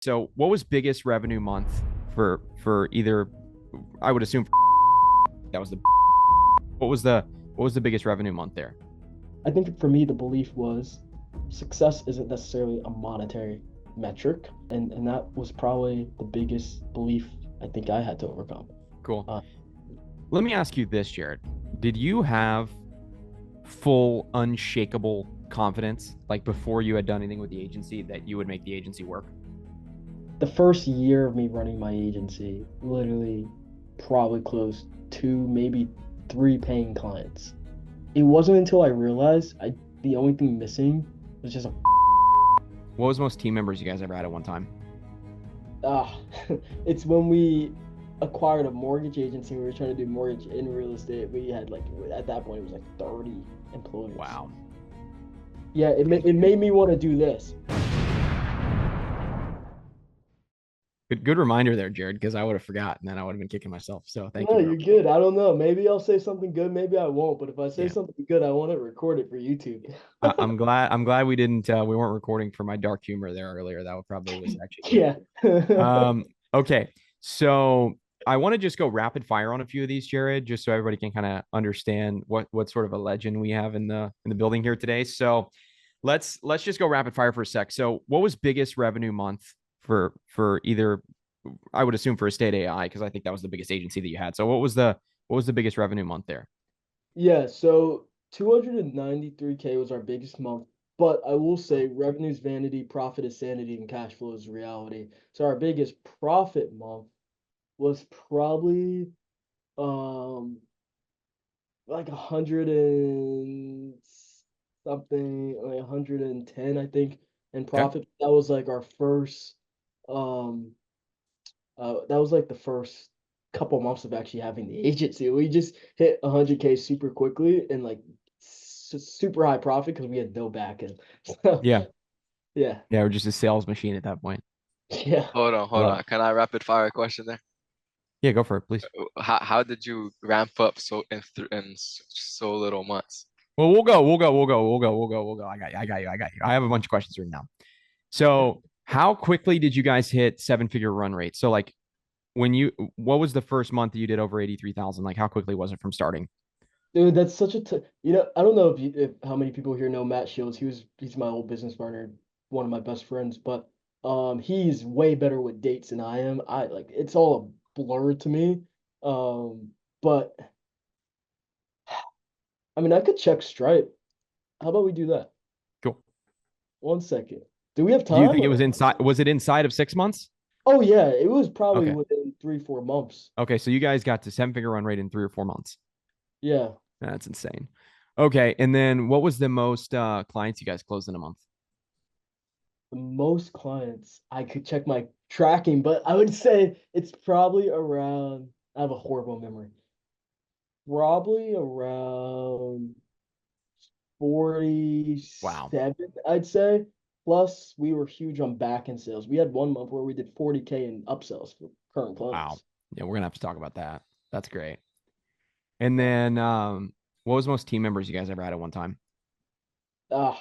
So what was biggest revenue month for either, I would assume that was the what was the biggest revenue month there? I think for me, the belief was success isn't necessarily a monetary metric, and that was probably the biggest belief I think I had to overcome. Cool. Uh, Let me ask you this, Jared. Did you have full unshakable confidence like before you had done anything with the agency that you would make the agency work? the first year of me running my agency, literally probably closed two, maybe three paying clients. It wasn't until I realized the only thing missing was just a What was most team members you guys ever had at one time? ah. It's when we acquired a mortgage agency. We were trying to do mortgage in real estate. We had like at that point it was like 30 employees. Wow. Yeah, it made me want to do this. Good reminder there, Jared, because I would have forgotten and then I would have been kicking myself. So thank No, you, bro. you're good. I don't know. Maybe I'll say something good. Maybe I won't. But if I say Yeah. something good, I want to record it for YouTube. I'm glad we didn't we weren't recording for my dark humor there earlier. That would probably was actually good. Yeah. Okay. So I want to just go rapid fire on a few of these, Jared, just so everybody can kind of understand what sort of a legend we have in the building here today. So let's just go rapid fire for a sec. So what was biggest revenue month for either, I would assume for Estate AI, because I think that was the biggest agency that you had. So what was the biggest revenue month there? Yeah, so 293K was our biggest month, but I will say revenue is vanity, profit is sanity, and cash flow is reality. So our biggest profit month was probably um like 100 and something, like 110, I think, in Okay. profit. That was like our first um that was like the first couple months of actually having the agency. We just hit 100K super quickly and like super high profit because we had no back end. So Yeah. yeah, Yeah. We're just a sales machine at that point. yeah. Hold on, I hold love on. it. Can I rapid fire a question there? Yeah. Go for it, please. How did you ramp up so little months? Well, we'll go. I got you. I have a bunch of questions right now. So, how quickly did you guys hit seven-figure run rate? So, like, what was the first month that you did over 83,000? Like, how quickly was it from starting? Dude, that's such a I don't know if how many people here know Matt Shields. He's my old business partner, one of my best friends, but he's way better with dates than I am. I like it's all a blur to me. But I mean I could check Stripe. How about we do that? Cool. 1 second. Do we have Do you time? think it was inside? Was it inside of 6 months? Oh yeah, it was probably Okay. within 3, 4 months. Okay. So you guys got to seven-figure run rate in 3 or 4 months. Yeah. That's insane. Okay. And then what was the most clients you guys closed in a month? The most clients, I could check my tracking, but I would say it's probably around, I have a horrible memory. Probably around Wow. 47, I'd say. Plus, we were huge on back end sales. We had 1 month where we did 40K in upsells for current Wow. clients. Yeah, we're gonna have to talk about that. That's great. And Uh, then what was most team members you guys ever had at one time? ah,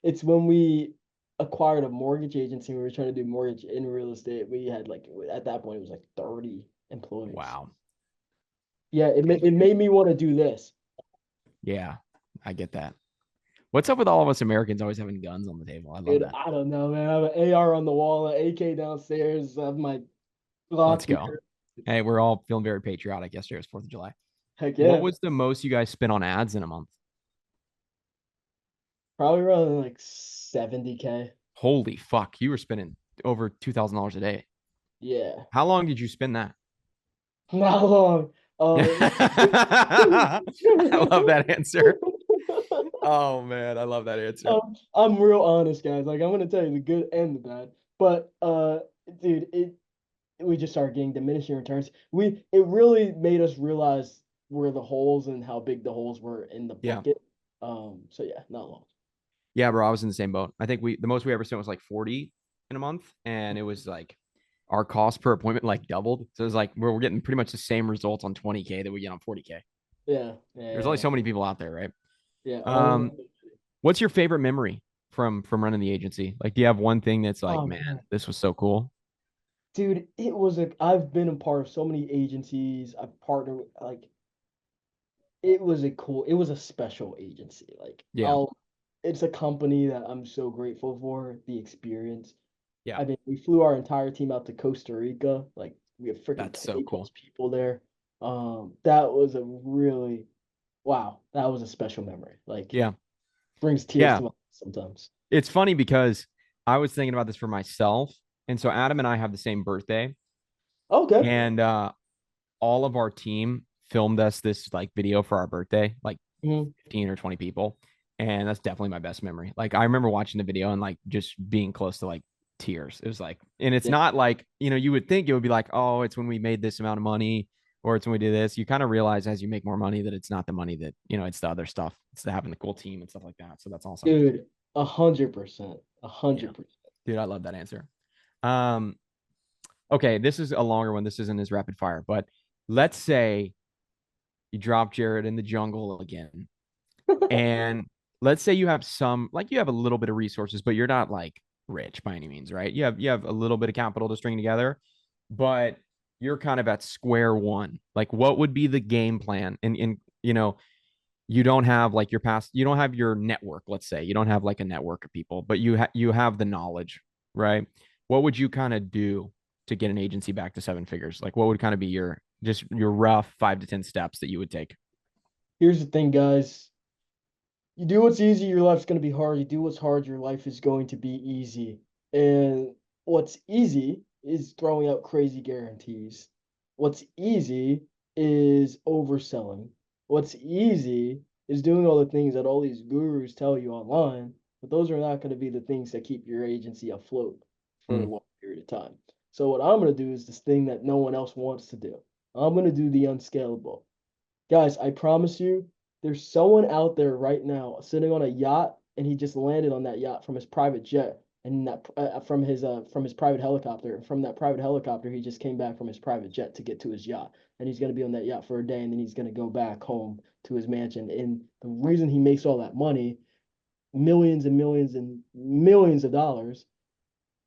it's when we acquired a mortgage agency. We were trying to do mortgage in real estate. We had like at that point it was like 30 employees. Wow. Yeah, it made me want to do this. Yeah, I get that. What's up with all of us Americans always having guns on the table? I love Dude, that. I don't know, man. I have an AR on the wall, an AK downstairs. I have my Let's Glock go. here. Hey, we're all feeling very patriotic. Yesterday was 4th of July. Heck What yeah. was the most you guys spent on ads in a month? Probably around like 70K. Holy fuck. You were spending over $2,000 a day. Yeah. How long did you spend that? Not long. I love that answer. Oh man, I love that answer. I'm real honest, guys. Like I'm gonna tell you the good and the bad. But dude, it we just started getting diminishing returns. It really made us realize where the holes and how big the holes were in the Yeah. bucket. So yeah, not long. Yeah, bro. I was in the same boat. I think the most we ever spent was like 40 in a month. And it was like our cost per appointment like doubled. So it was like we're getting pretty much the same results on 20K that we get on 40K. Yeah, There's only yeah, so many people out there, right? yeah. Um, what's your favorite memory from running the agency? Like, do you have one thing that's like, Oh man, man, this was so cool? dude, I've been a part of so many agencies. I've partnered with, like, it was a special agency. Like, Yeah. it's a company that I'm so grateful for the experience. Yeah. I mean, we flew our entire team out to Costa Rica. Like, we have freaking That's so 20 cool. plus people there. That was a really, wow, that was a special memory. Like, Yeah. brings tears Yeah. to my eyes sometimes. It's funny because I was thinking about this for myself. And so Adam and I have the same birthday. Okay. And all of our team filmed us this like video for our birthday, like Mhm. 15 or 20 people. And that's definitely my best memory. Like I remember watching the video and like just being close to like tears. It was like, and it's Yeah. not like, you would think it would be like, oh, it's when we made this amount of money or it's when we do this. You kind of realize as you make more money that it's not the money that, it's the other stuff. It's the having the cool team and stuff like that. So that's awesome. Dude, 100%. a Yeah. 100%. Dude, I love that answer. Um, okay, this is a longer one. This isn't as rapid fire, but let's say you drop Jared in the jungle again. And let's say you have you have a little bit of resources, but you're not like rich by any means, right? You have a little bit of capital to string together, but you're kind of at square one. Like what would be the game plan? And you don't have like you don't have your network, let's say. You don't have like a network of people, but you have the knowledge, right? What would you kind of do to get an agency back to seven figures? Like what would kind of be your rough 5 to 10 steps that you would take? Here's the thing, guys. You do what's easy, your life's going to be hard. You do what's hard, your life is going to be easy. And what's easy is throwing out crazy guarantees. What's easy is overselling. What's easy is doing all the things that all these gurus tell you online, but those are not going to be the things that keep your agency afloat for a Mm, long period of time. So what I'm going to do is this thing that no one else wants to do. I'm going to do the unscalable. Guys, I promise you, there's someone out there right now sitting on a yacht, and he just landed on that yacht from his private jet, and that from his private helicopter. And from that private helicopter, he just came back from his private jet to get to his yacht, and he's gonna be on that yacht for a day, and then he's gonna go back home to his mansion. And the reason he makes all that money, millions and millions and millions of dollars,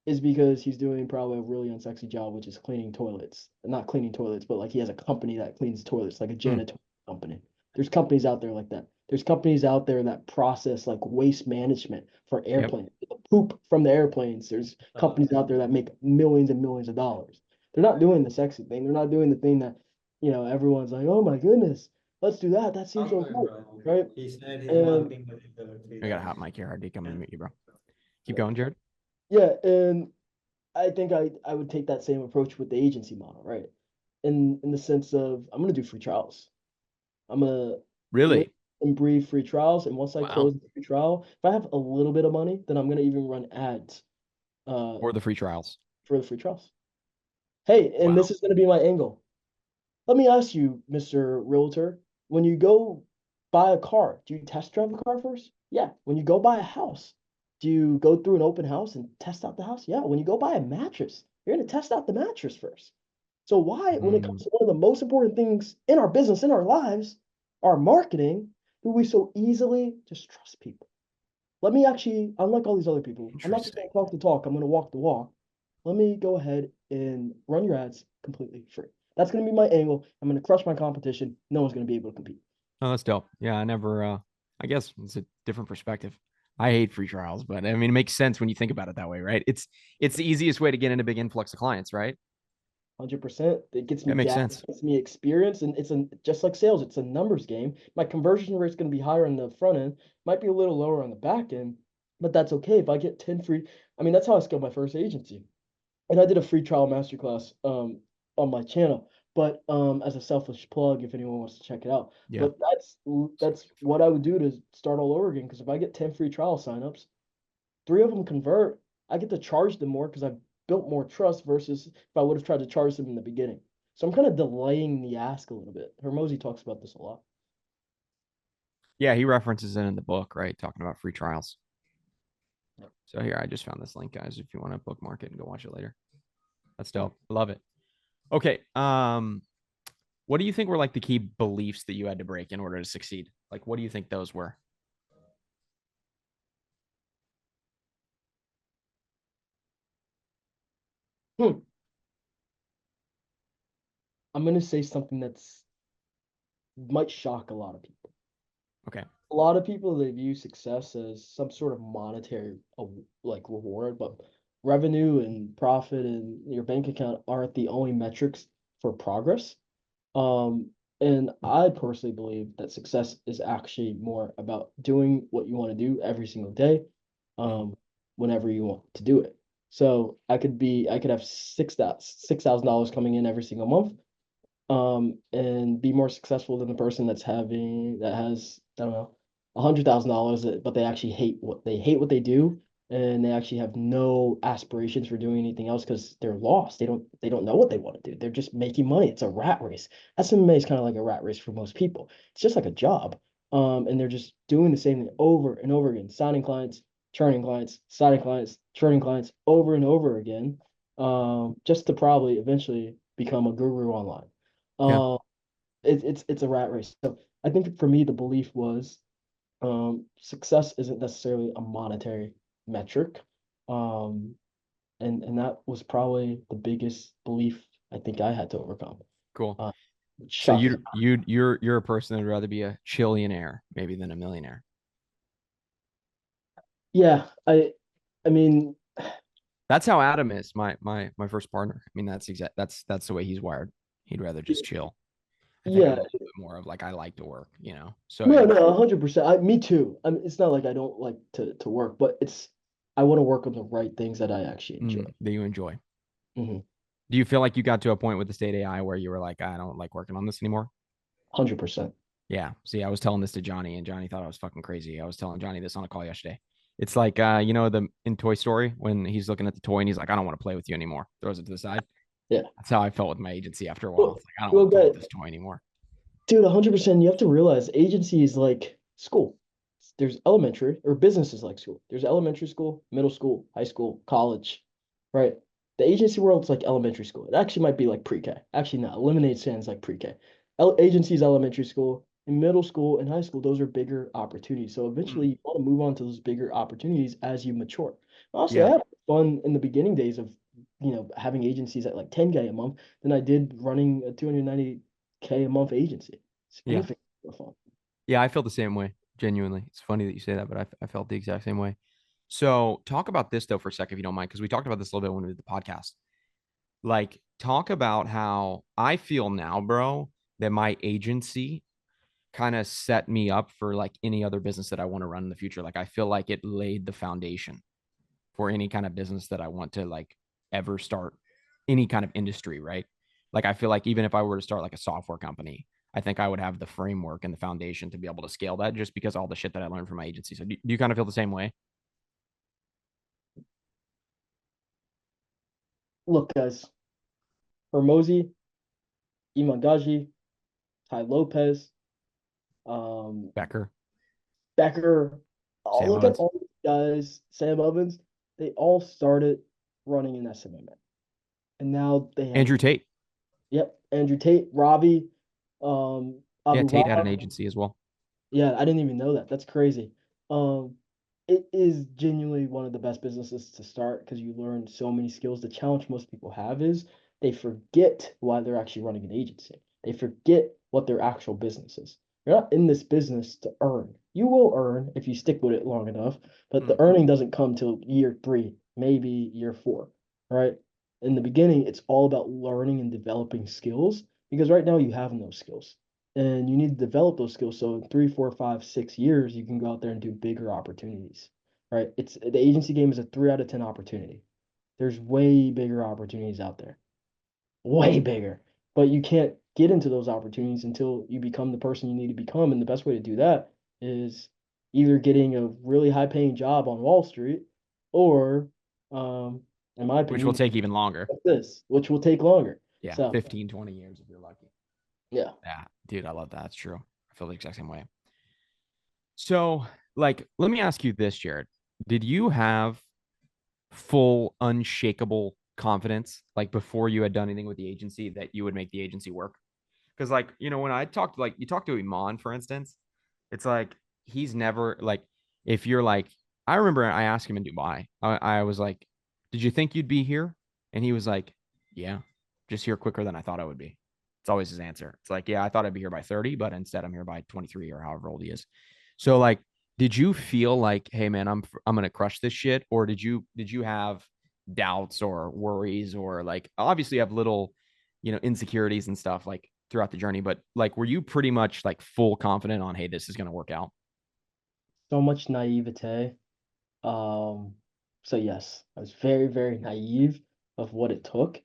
is because he's doing probably a really unsexy job, which is cleaning toilets. Not cleaning toilets, but like he has a company that cleans toilets, like a mm, janitorial company. There's companies out there like that. There's companies out there that process like waste management for yep. airplanes, poop from the airplanes. There's companies out there that make millions and millions of dollars. They're not doing the sexy thing. They're not doing the thing that, everyone's like, oh my goodness, let's do that. That seems so cool, right? He said he's And marking the I got a hot mic here, Hardy. I'm gonna Yeah. meet you, bro. Keep going, Jared. yeah, and I think I would take that same approach with the agency model, right? In the sense of I'm gonna do free trials. I'm gonna live Really? and breathe free trials, and once I Wow. close the free trial, if I have a little bit of money, then I'm gonna even run ads uh Or the free trials. for the free trials. Hey, and Wow. this is gonna be my angle. Let me ask you, Mr. Realtor, when you go buy a car, do you test drive the car first? Yeah. When you go buy a house, do you go through an open house and test out the house? Yeah. When you go buy a mattress, you're going to test out the mattress first. So why, when it Mm, comes to one of the most important things in our business, in our lives, our marketing, do we so easily just trust people? Let me actually, unlike all these other people, I'm not just interesting. going to talk the talk, I'm going to walk the walk. Let me go ahead and run your ads completely free. That's going to be my angle. I'm going to crush my competition. No one's going to be able to compete. Oh, that's dope. Yeah, I never I guess it's a different perspective. I hate free trials, but I mean it makes sense when you think about it that way, right? It's the easiest way to get in a big influx of clients, right? 100%. It gets me That makes data, sense. it gets me experience, and just like sales, it's a numbers game. My conversion rate's going to be higher on the front end, might be a little lower on the back end, but that's okay. If I get 10 free, I mean, that's how I scaled my first agency. And I did a free trial masterclass on my channel, but as a selfish plug, if anyone wants to check it out. Yeah. But that's what I would do to start all over again. Because if I get 10 free trial signups, 3 of them convert, I get to charge them more because I've built more trust versus if I would have tried to charge them in the beginning. So I'm kind of delaying the ask a little bit. Hermosi talks about this a lot. Yeah, he references it in the book, right? Talking about free trials. Yep. So here, I just found this link, guys, if you want to bookmark it and go watch it later. That's dope. I love it. Okay. What do you think were like the key beliefs that you had to break in order to succeed? Like, what do you think those were? Hmm. I'm gonna say something that's might shock a lot of people. Okay. A lot of people, they view success as some sort of monetary like reward, but revenue and profit and your bank account aren't the only metrics for progress. Um, and I personally believe that success is actually more about doing what you want to do every single day, Mm. um, whenever you want to do it. So I could have $6,000 coming in every single month, and be more successful than the person that has, I don't know, $100,000, but they actually hate what they do, and they actually have no aspirations for doing anything else because they're lost. They don't know what they want to do. They're just making money. It's a rat race. SMA is kind of like a rat race for most people. It's just like a job. And they're just doing the same thing over and over again, signing clients, churning clients, signing clients, churning clients over and over again, just to probably eventually become a guru online. Yeah. Uh, it's a rat race. So I think for me, the belief was, success isn't necessarily a monetary metric. Um, and that was probably the biggest belief I think I had to overcome. Cool. Uh, So shocking. you're a person that'd rather be a chillionaire maybe than a millionaire. Yeah, I mean, That's how Adam is, my first partner. I mean, that's the way he's wired. He'd rather just chill. I think I'm yeah, a little bit more of like I like to work, you know. So no, it, no, 100%. Me too. I mean, it's not like I don't like to work, but I want to work on the right things that I actually enjoy. that you enjoy. Hmm. Do you feel like you got to a point with the state AI where you were like, I don't like working on this anymore? 100%. Yeah. See, I was telling this to Johnny, and Johnny thought I was fucking crazy. I was telling Johnny this on a call yesterday. It's like, you know, the in Toy Story when he's looking at the toy and he's like, I don't want to play with you anymore. Throws it to the side. Yeah. That's how I felt with my agency after a while. Well, It's like I don't well, want to play with guys, this toy anymore. dude, 100%. You have to realize agency is like school. There's elementary, or business is like school. There's elementary school, middle school, high school, college, right? The agency world's like elementary school. It actually might be like pre-K. Actually, not. Eliminate sans like pre-K. Agency is elementary school. In middle school and high school, those are bigger opportunities. So Mm. eventually, you want to move on to those bigger opportunities as you mature. Honestly, I Yeah. had fun in the beginning days of, having agencies at like 10K a month than I did running a 290K a month agency. Yeah. Significant more fun. Yeah. I feel the same way. Genuinely. It's funny that you say that, but I felt the exact same way. So talk about this though for a second, if you don't mind, because we talked about this a little bit when we did the podcast. Like, talk about how I feel now, bro, that my agency kind of set me up for like any other business that I want to run in the future. Like, I feel like it laid the foundation for any kind of business that I want to like ever start any kind of industry, right? Like, I feel like even if I were to start like a software company, I think I would have the framework and the foundation to be able to scale that just because all the shit that I learned from my agency. So do you kind of feel the same way? Look, guys, Harmozi, Imangaji, Ty Lopez, um, Becker, Becker. Oh, Sam look at Owens, all these guys. Sam Ovens. They all started running in SMMA, and now they have, Andrew Tate. yep, Andrew Tate, Ravi, Yeah, Abu Tate had an Rab. agency as well. Yeah, I didn't even know that. That's crazy. Um, it is genuinely one of the best businesses to start because you learn so many skills. The challenge most people have is they forget why they're actually running an agency. They forget what their actual business is. You're not in this business to earn. You will earn if you stick with it long enough, but Mm. the earning doesn't come till year three, maybe year four, right? In the beginning, it's all about learning and developing skills because right now you have no skills and you need to develop those skills. So in 3, 4, 5, 6 years, you can go out there and do bigger opportunities, right? It's the agency game is a 3 out of 10 opportunity. There's way bigger opportunities out there, way bigger. But you can't get into those opportunities until you become the person you need to become. And the best way to do that is either getting a really high paying job on Wall Street or, um, in my Which will opinion, take even longer. this, which will take longer. Yeah, So 15, 20 years if you're lucky. yeah. Yeah, dude, I love that. It's true. I feel the exact same way. So, like, let me ask you this, Jared. Did you have full, unshakable confidence, like before you had done anything with the agency, that you would make the agency work? Because, like, you know, when I talked, like, you talk to Iman, for instance, it's like he's never like, if you're like, I remember I asked him in Dubai, I was like, did you think you'd be here? And he was like, yeah, just here quicker than I thought I would be. It's always his answer. It's like, yeah, I thought I'd be here by 30, but instead I'm here by 23 or however old he is. So like, did you feel like, hey man, I'm gonna crush this shit, or did you have doubts or worries, or like obviously you have little, insecurities and stuff like throughout the journey, but like were you pretty much like full confident on, hey, this is gonna work out? So much naivete. Um, so yes, I was very, very naive of what it took.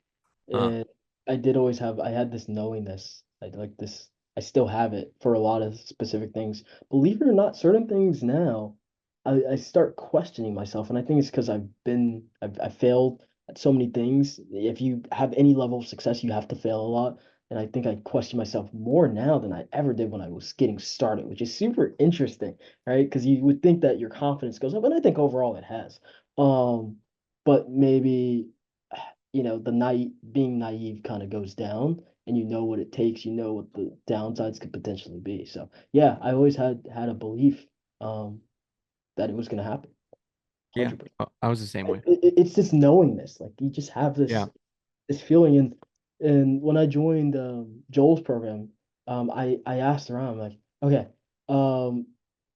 Huh. And I had this knowingness. I still have it for a lot of specific things. Believe it or not, certain things now, I start questioning myself. And I think it's because I've failed at so many things. If you have any level of success, you have to fail a lot. And I think I question myself more now than I ever did when I was getting started, which is super interesting, right? Because you would think that your confidence goes up, and I think overall it has. Um, but maybe, the being naive kind of goes down, and you know what it takes, you know what the downsides could potentially be. So yeah, I always had a belief um that it was gonna happen, Yeah, 100%. I was the same way. It's this knowingness, like you just have Yeah. this feeling. And when I joined Joel's program, I asked around, I'm like, okay, um,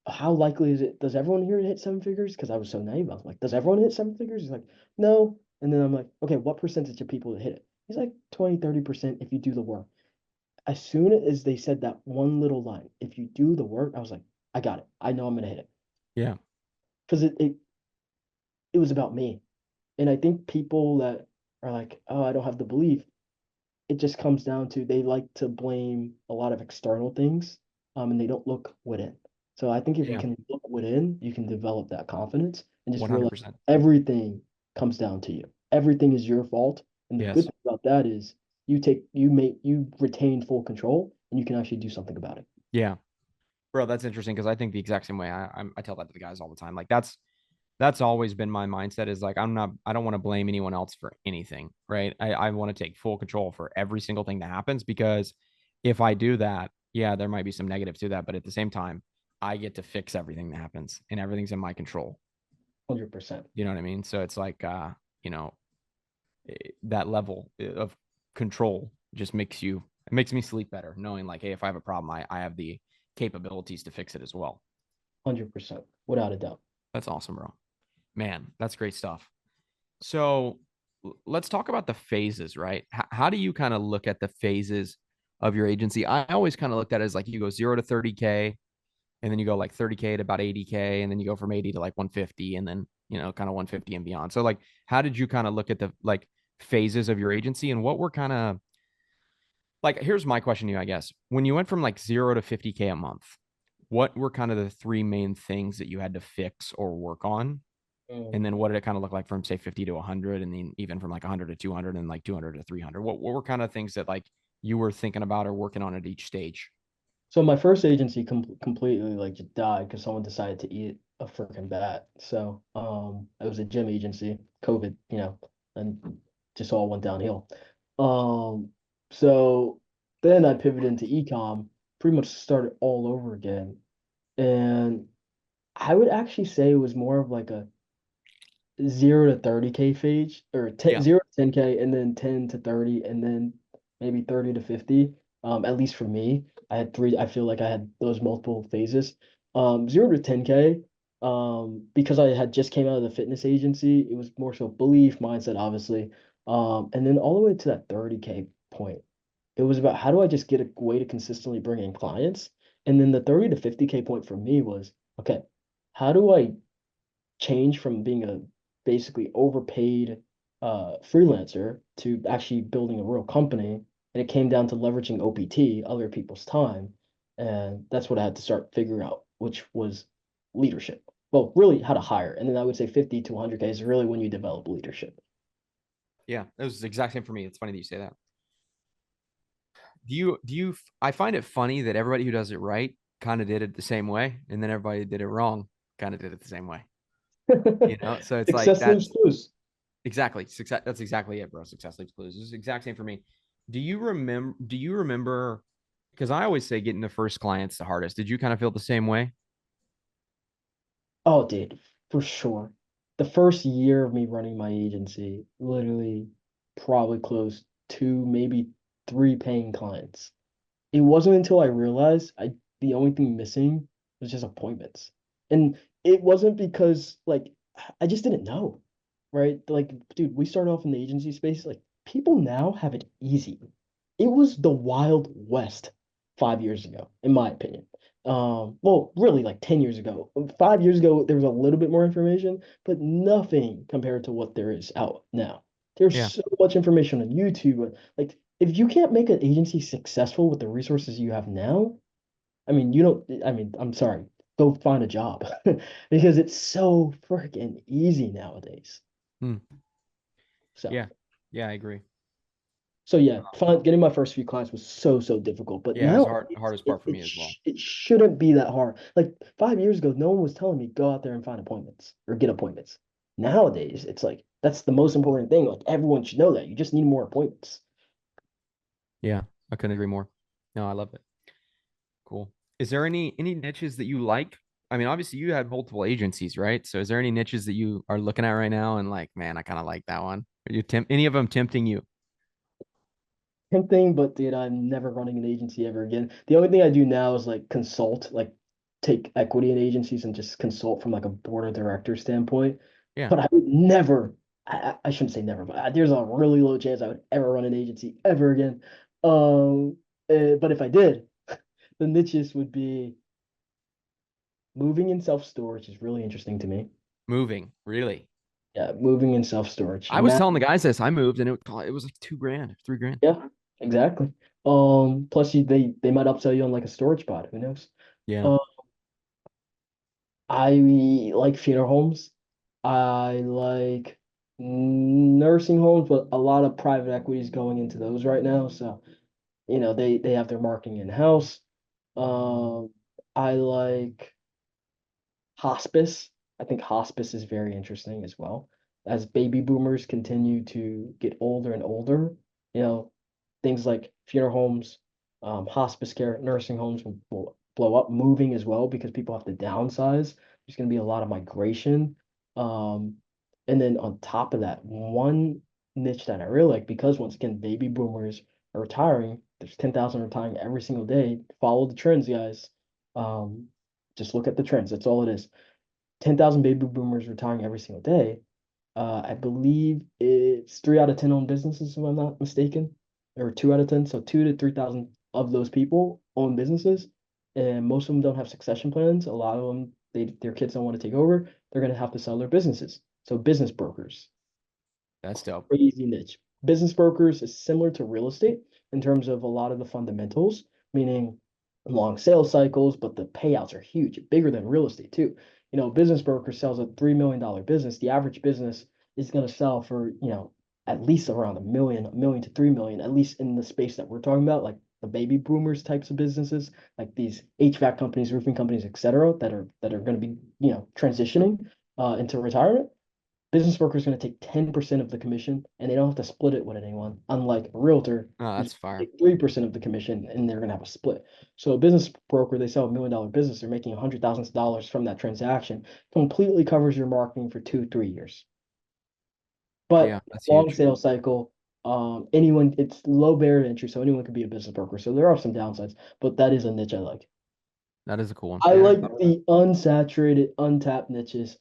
how likely is it? Does everyone here hit seven figures? Because I was so naive. I was like, does everyone hit seven figures? He's like, no. And then I'm like, okay, what percentage of people hit it? He's like 20-30% if you do the work. As soon as they said that one little line, if you do the work, I was like, I got it. I know I'm gonna hit it. Yeah. Because it was about me. And I think people that are like, oh, I don't have the belief, it just comes down to they like to blame a lot of external things, and they don't look within. So I think if you Yeah. can look within, you can develop that confidence and just realize 100%. everything comes down to you. Everything is your fault. And the good Yes. thing about that is you retain full control and you can actually do something about it. Yeah. Bro, that's interesting because I think the exact same way. I tell that to the guys all the time. Like that's always been my mindset is like I don't want to blame anyone else for anything, right? I want to take full control for every single thing that happens because if I do that, yeah, there might be some negative to that, but at the same time, I get to fix everything that happens and everything's in my control. 100%. You know what I mean? So it's like you know, that level of control just makes me sleep better knowing like, hey, if I have a problem, I have the capabilities to fix it as well. 100%. Without a doubt. That's awesome, bro. Man, that's great stuff. So let's talk about the phases, right? How do you kind of look at the phases of your agency? I always kind of looked at it as like you go 0 to 30K, and then you go like 30K to about 80K, and then you go from 80 to like 150, and then, kind of 150 and beyond. So like, how did you kind of look at the like phases of your agency, and what were kind of like, here's my question to you, I guess. When you went from like 0 to 50K a month, what were kind of the three main things that you had to fix or work on? And Mm. then what did it kind of look like from say 50 to 100, and then even from like 100 to 200 and like 200 to 300? What were kind of things that like you were thinking about or working on at each stage? So my first agency completely like just died because someone decided to eat a freaking bat. So it was a gym agency, COVID, and just all went downhill. Um so then I pivoted into ecom, pretty much started all over again. And I would actually say it was more of like a 0 to 30K phase, or 10, Yeah. 0 to 10K, and then 10 to 30, and then maybe 30 to 50. At least for me, I feel like I had those multiple phases. 0 to 10K, because I had just came out of the fitness agency, it was more so belief, mindset, obviously. And then all the way to that 30K point, it was about how do I just get a way to consistently bring in clients? And then the 30 to 50K point for me was, okay, how do I change from being a basically overpaid freelancer to actually building a real company. And it came down to leveraging OPT, other people's time. And that's what I had to start figuring out, which was leadership. Well, really how to hire. And then I would say 50 to 100K is really when you develop leadership. Yeah. It was the exact same for me. It's funny that you say that. I find it funny that everybody who does it right kind of did it the same way, and then everybody who did it wrong kind of did it the same way. So it's like Success leaves that's clues. exactly success. That's exactly it, bro. Success leaves clues. It's the exact same for me. Do you remember? Because I always say getting the first client's the hardest. Did you kind of feel the same way? Oh, dude, for sure. The first year of me running my agency, literally. probably closed 2, maybe 3 paying clients. It wasn't until I realized the only thing missing was just appointments. And it wasn't because like I just didn't know, right? Like, dude, we started off in the agency space. Like, people now have it easy. It was the Wild West 5 years ago, in my opinion. Well, really like 10 years ago. 5 years ago, there was a little bit more information, but nothing compared to what there is out now. There's Yeah. so much information on YouTube. Like, if you can't make an agency successful with the resources you have now, I mean, you don't, I mean, I'm sorry, go find a job because it's so freaking easy nowadays. Hmm. So, Yeah. Yeah, I agree. so yeah, getting my first few clients was so difficult, but Yeah, it was now hardest part for me as well. it shouldn't be that hard. Like 5 years ago, no one was telling me go out there and find appointments or get appointments. Nowadays, it's like that's the most important thing. Like everyone should know that. You just need more appointments. Yeah, I couldn't agree more. No, I love it. Cool. Is there any niches that you like? I mean, obviously you had multiple agencies, right? So is there any niches that you are looking at right now and like, man, I kind of like that one? Are you any of them tempting you? Tempting, but dude, I'm never running an agency ever again. The only thing I do now is like consult, like take equity in agencies and just consult from like a board of director standpoint. Yeah. But I would never, I shouldn't say never, but there's a really low chance I would ever run an agency ever again. But if I did, the niches would be moving and self-storage is really interesting to me. Moving, really. Yeah, moving and self-storage. I was telling the guys this. I moved and it was like 2 grand, 3 grand. Yeah, exactly. Plus they might upsell you on like a storage pod. Who knows? Yeah. Um, I like funeral homes. I like nursing homes, but a lot of private equity is going into those right now. So, they have their marketing in-house. Um, I like hospice. I think hospice is very interesting as well. As baby boomers continue to get older and older, you know, things like funeral homes, hospice care, nursing homes will blow up, moving as well because people have to downsize. There's going to be a lot of migration. Um, and then on top of that, one niche that I really like, because once again, baby boomers are retiring, there's 10,000 retiring every single day. Follow the trends, guys. Um, just look at the trends. That's all it is. 10,000 baby boomers retiring every single day. I believe it's 3 out of 10 own businesses, if I'm not mistaken, or 2 out of 10. So 2 to 3,000 of those people own businesses, and most of them don't have succession plans. A lot of them, their kids don't want to take over. They're going to have to sell their businesses. So business brokers, That's dope. crazy niche. Business brokers is similar to real estate in terms of a lot of the fundamentals, meaning long sales cycles, but the payouts are huge, bigger than real estate too. Business broker sells a $3 million business. The average business is going to sell for, at least around a million to 3 million, at least in the space that we're talking about, like the baby boomers types of businesses, like these HVAC companies, roofing companies, etc., that are going to be, transitioning into retirement. Business broker is going to take 10% of the commission and they don't have to split it with anyone, unlike a realtor Oh, who's that's fire. take 3% of the commission and they're going to have a split. So a business broker, they sell $1 million business, they're making $100,000 from that transaction, completely covers your marketing for 2, 3 years. Yeah, But that's long huge. sales cycle, it's low barrier to entry, so anyone can be a business broker. So there are some downsides, but that is a niche I like. That is a cool one. I Yeah. like the unsaturated, untapped niches.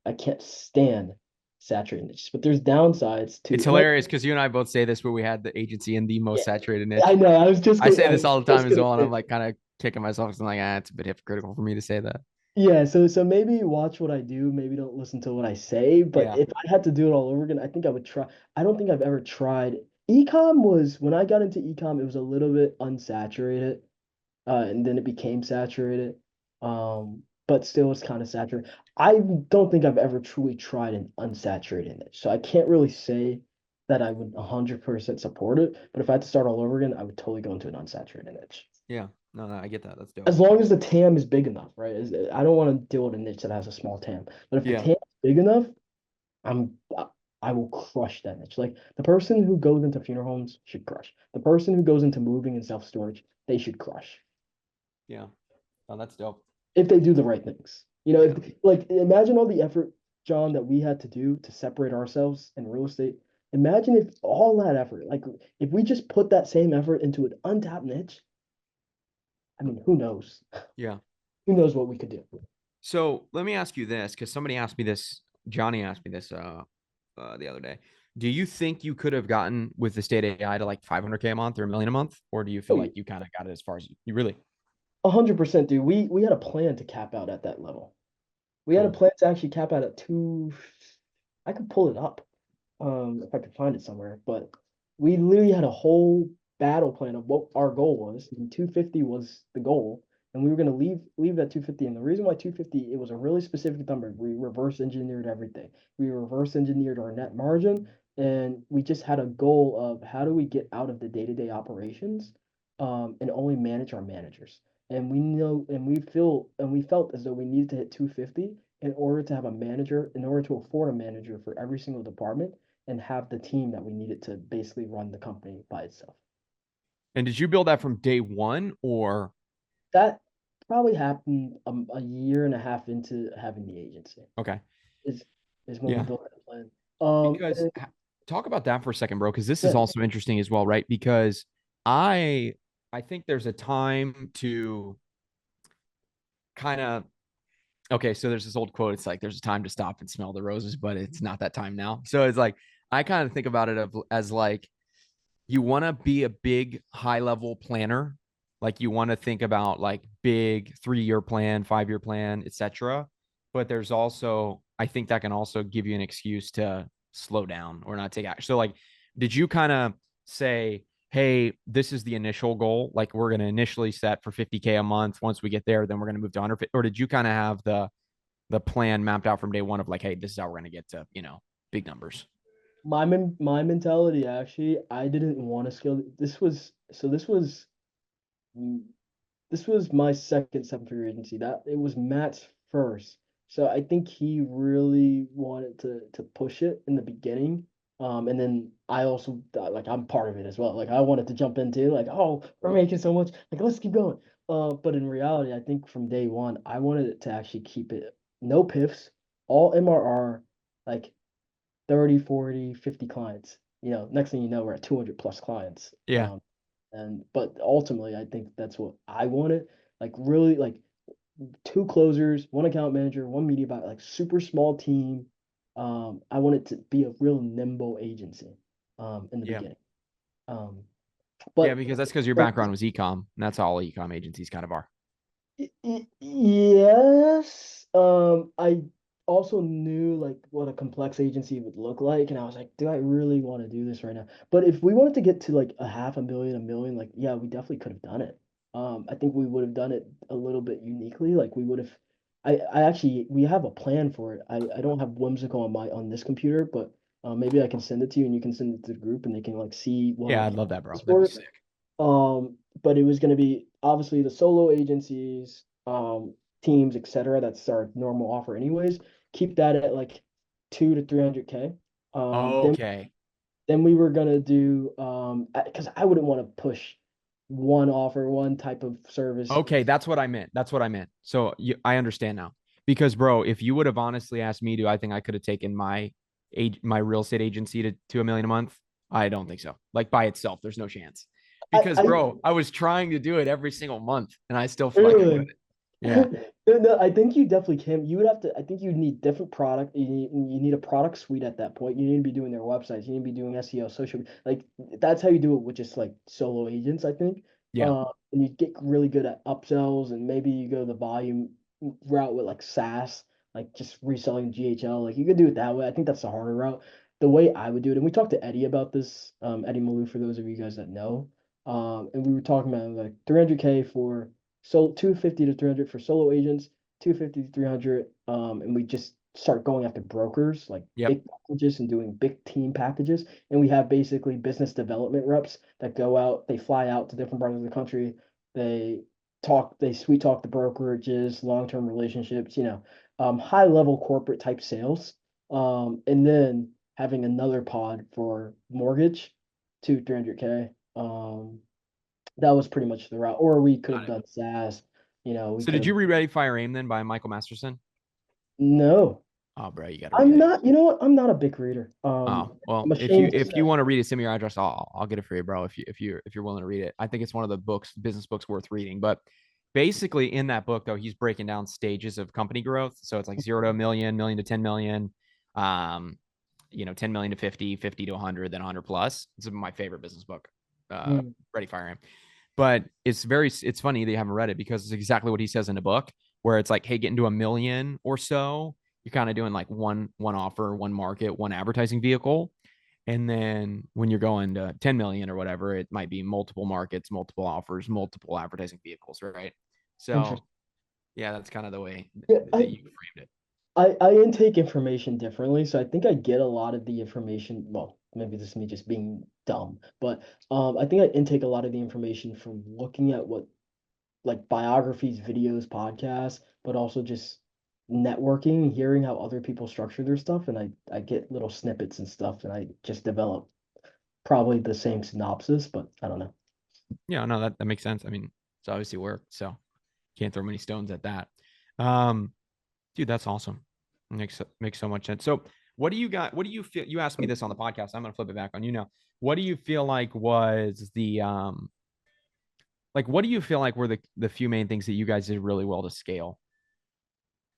I can't stand saturated niches, but there's downsides to, It's and I, hilarious because you and I both say this where we had the agency in the most yeah, saturated I niche. know. I say this all the time Just as gonna well, and I'm say, like kind of kicking myself because I'm like, it's a bit hypocritical for me to say that. yeah. So maybe watch what I do. Maybe don't listen to what I say. But Yeah. if I had to do it all over again, I think I would try. I don't think I've ever tried. Ecom was when I got into ecom, it was a little bit unsaturated, and then it became saturated. But still, it's kind of saturated. I don't think I've ever truly tried an unsaturated niche, so I can't really say that I would 100% support it. But if I had to start all over again, I would totally go into an unsaturated niche. Yeah. No, I get that. That's dope. As long as the TAM is big enough, right? I don't want to deal with a niche that has a small TAM. But if the Yeah. TAM is big enough, I'm I will crush that niche. Like the person who goes into funeral homes should crush. The person who goes into moving and self-storage, they should crush Yeah. Oh, that's dope. if they do the right things. Yeah. Like imagine all the effort, John, that we had to do to separate ourselves in real estate. Imagine if all that effort, like if we just put that same effort into an untapped niche, I mean, who knows? Yeah. Who knows what we could do? So let me ask you this, because somebody asked me this, Johnny asked me this the other day. Do you think you could have gotten with the state AI to like 500K a month or a million a month? Or do you feel Oh, like you kind of got it as far as you really 100%, dude. We had a plan to cap out at that level. We had a cool? plan to actually cap out at two. I could pull it up, if I could find it somewhere. But we literally had a whole battle plan of what our goal was, and 250 was the goal, and we were gonna leave that 250. And the reason why 250, it was a really specific number. We reverse engineered everything. We reverse engineered our net margin, and we just had a goal of how do we get out of the day-to-day operations, and only manage our managers. And we know, and we felt as though we needed to hit 250 in order to have a manager, in order to afford a manager for every single department and have the team that we needed to basically run the company by itself. And did you build that from day one or That probably happened a year and a half into having the agency okay? is is when we Yeah. built that plan. Because And talk about that for a second, bro, because this is yeah, also interesting as well, right? Because I I think there's a time to kind of okay, so there's this old quote. It's like there's a time to stop and smell the roses, but it's not that time now. So it's like I kind of think about it as like you want to be a big high level planner. Like you want to think about like big 3-year plan, 5-year plan, etc. But there's also, I think that can also give you an excuse to slow down or not take action. So like, did you kind of say, hey, this is the initial goal? Like we're going to initially set for 50K a month. Once we get there, then we're going to move to 100. Or did you kind of have the plan mapped out from day one of like, hey, this is how we're going to get to, big numbers? my mentality actually, I didn't want to scale. Mm, this was my second seven-figure agency. That it was Matt's first. So I think he really wanted to push it in the beginning. And then I also like I'm part of it as well. Like I wanted to jump into like, oh, we're making so much. Like let's keep going. But in reality, I think from day one, I wanted it to actually keep it no piffs, all MRR, like 30, 40, 50 clients. Next thing you know, we're at 200 plus clients. Yeah. And but ultimately, I think that's what I wanted. Like really, like two closers, one account manager, one media buyer, like super small team. I wanted to be a real nimble agency, in the Yeah. beginning. Um, Yeah, but because that's because your background was ecom. And that's all ecom agencies kind of are. Yes. I also knew like what a complex agency would look like, and I was like, do I really want to do this right now? But if we wanted to get to like a half a million, like yeah, we definitely could have done it. I think we would have done it a little bit uniquely. Like we would have. I actually we have a plan for it. I don't have whimsical on this computer, but maybe I can send it to you and you can send it to the group and they can like see what Yeah, our I'd plan love that, bro. is That'd for be it. sick. But it was going to be obviously the solo agencies, teams, etc. That's our normal offer, anyways. Keep that at like 2 to 300K. Then Okay. we were gonna do because I wouldn't want to push one offer, one type of service. Okay, that's what I meant. That's what I meant. So I understand now. Because, bro, if you would have honestly asked me to, I think I could have taken my real estate agency to a million a month. I don't think so. Like by itself, there's no chance. Because, I bro, I was trying to do it every single month, and I still feel like I really. couldn't. Yeah. No, I think you definitely can. You would have to. I think you need different product. You need a product suite at that point. You need to be doing their websites. You need to be doing SEO, social. Like that's how you do it with just like solo agents. I think. Yeah. And you get really good at upsells, and maybe you go the volume route with like SaaS, like just reselling GHL. Like you could do it that way. I think that's the harder route. The way I would do it, and we talked to Eddie about this. Eddie Malou, for those of you guys that know. And we were talking about like 300K for so 250 to 300 for solo agents, 250 to 300. And we just start going after brokers, like Yep. big packages and doing big team packages. And we have basically business development reps that go out, they fly out to different parts of the country. They they sweet talk the brokerages, long-term relationships, high level corporate type sales. And then having another pod for mortgage to 300K. That was pretty much the route. Or we could Got have it. done SaaS. We So could did have. you read Ready Fire Aim then by Michael Masterson? No. Oh, bro, you got to read I'm it. not, you know what? I'm not a big reader. Oh, well, I'm ashamed to if you say. want to read it, send me your address. I'll get it for you, bro. If you're willing to read it, I think it's one of the business books worth reading. But basically, in that book, though, he's breaking down stages of company growth. So it's like 0 to 1 million, million to 10 million, 10 million to 50, 50 to 100, then 100 plus. It's my favorite business book. Mm, Ready, Fire, Aim. But it's funny that you haven't read it because it's exactly what he says in the book, where it's like, hey, getting to 1 million or so, you're kind of doing like one offer, one market, one advertising vehicle. And then when you're going to 10 million or whatever, it might be multiple markets, multiple offers, multiple advertising vehicles, right? So interesting. yeah, that's kind of the way Yeah, that you framed it. I intake information differently, so I think I get a lot of the information. Well, maybe this is me just being dumb, but I think I intake a lot of the information from looking at what like biographies, videos, podcasts, but also just networking, hearing how other people structure their stuff, and I get little snippets and stuff, and I just develop probably the same synopsis, but I don't know. Yeah, no, that makes sense. I mean, it's obviously work, so can't throw many stones at that. Um, Dude, that's awesome. Makes so much sense. So, what do you got? What do you feel? You asked me this on the podcast. I'm gonna flip it back on you now. What do you feel like was the like? What do you feel like were the few main things that you guys did really well to scale?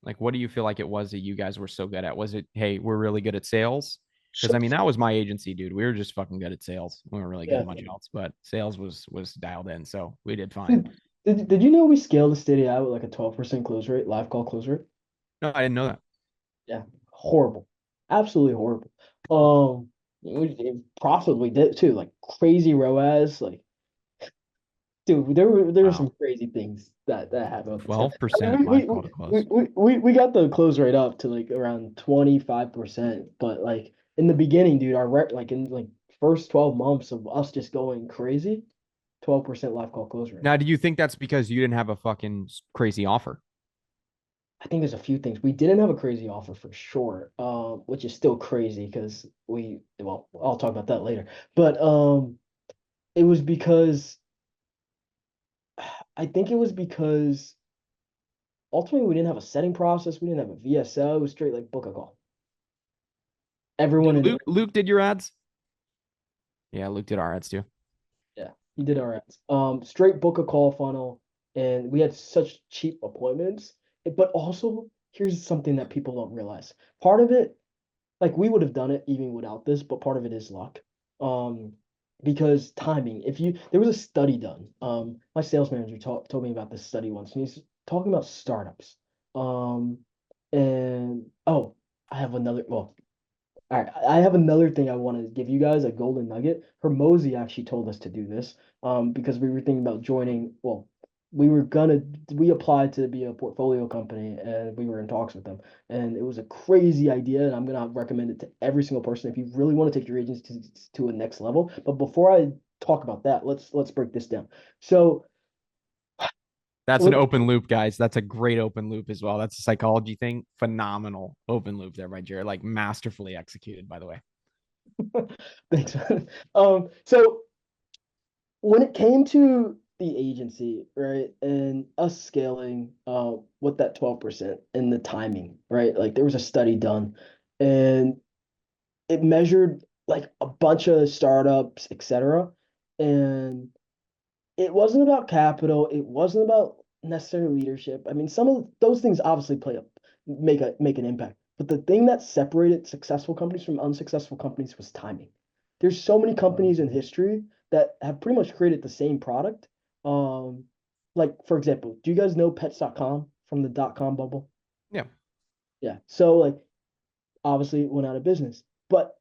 Like, what do you feel like it was that you guys were so good at? Was it, hey, we're really good at sales? Because So, I mean, that was my agency, dude. We were just fucking good at sales. We weren't really good yeah. at much else, but sales was dialed in, so we did fine. Dude, did you know we scaled the Stadia out with like a 12% close rate, live call close rate? No, I didn't know that. Yeah, horrible, absolutely horrible. Profit we did too, like crazy ROAS, like dude, there were Wow, some crazy things that happened with this guy. I 12% mean, live call to close. we got the close rate up to like around 25%, but like in the beginning, dude, like in like first 12 months of us just going crazy, 12% live call close rate. Now, do you think that's because you didn't have a fucking crazy offer? I think there's a few things. We didn't have a crazy offer for sure, which is still crazy because well, I'll talk about that later. But it was because I think it was because ultimately we didn't have a setting process, we didn't have a VSL, it was straight like book a call. Everyone in Luke did your ads? Yeah, Luke did our ads too. yeah, he did our ads. Straight book a call funnel, and we had such cheap appointments. But also, here's something that people don't realize. Part of it, like we would have done it even without this, but part of it is luck. Um, because timing. If you there was a study done. My sales manager told me about this study once, and he's talking about startups. Um, and oh, I have another. Well, all right, I have another thing I want to give you guys a golden nugget. Harmozi actually told us to do this, because we were thinking about joining. Well, we applied to be a portfolio company, and we were in talks with them, and it was a crazy idea, and I'm gonna recommend it to every single person if you really want to take your agency to a next level. But before I talk about that, let's break this down. So, That's an what open loop, guys. That's a great open loop as well. That's a psychology thing. Phenomenal open loop there by Jared. Like masterfully executed, by the way. thanks. So when it came to the agency, right, and us scaling with that 12% and the timing, right? Like there was a study done and it measured like a bunch of startups, etc. And it wasn't about capital, it wasn't about necessarily leadership. I mean, some of those things obviously make an impact. But the thing that separated successful companies from unsuccessful companies was timing. There's so many companies in history that have pretty much created the same product. Um, like for example, do you guys know pets.com from the dot-com bubble? Yeah. Yeah. So like obviously it went out of business. But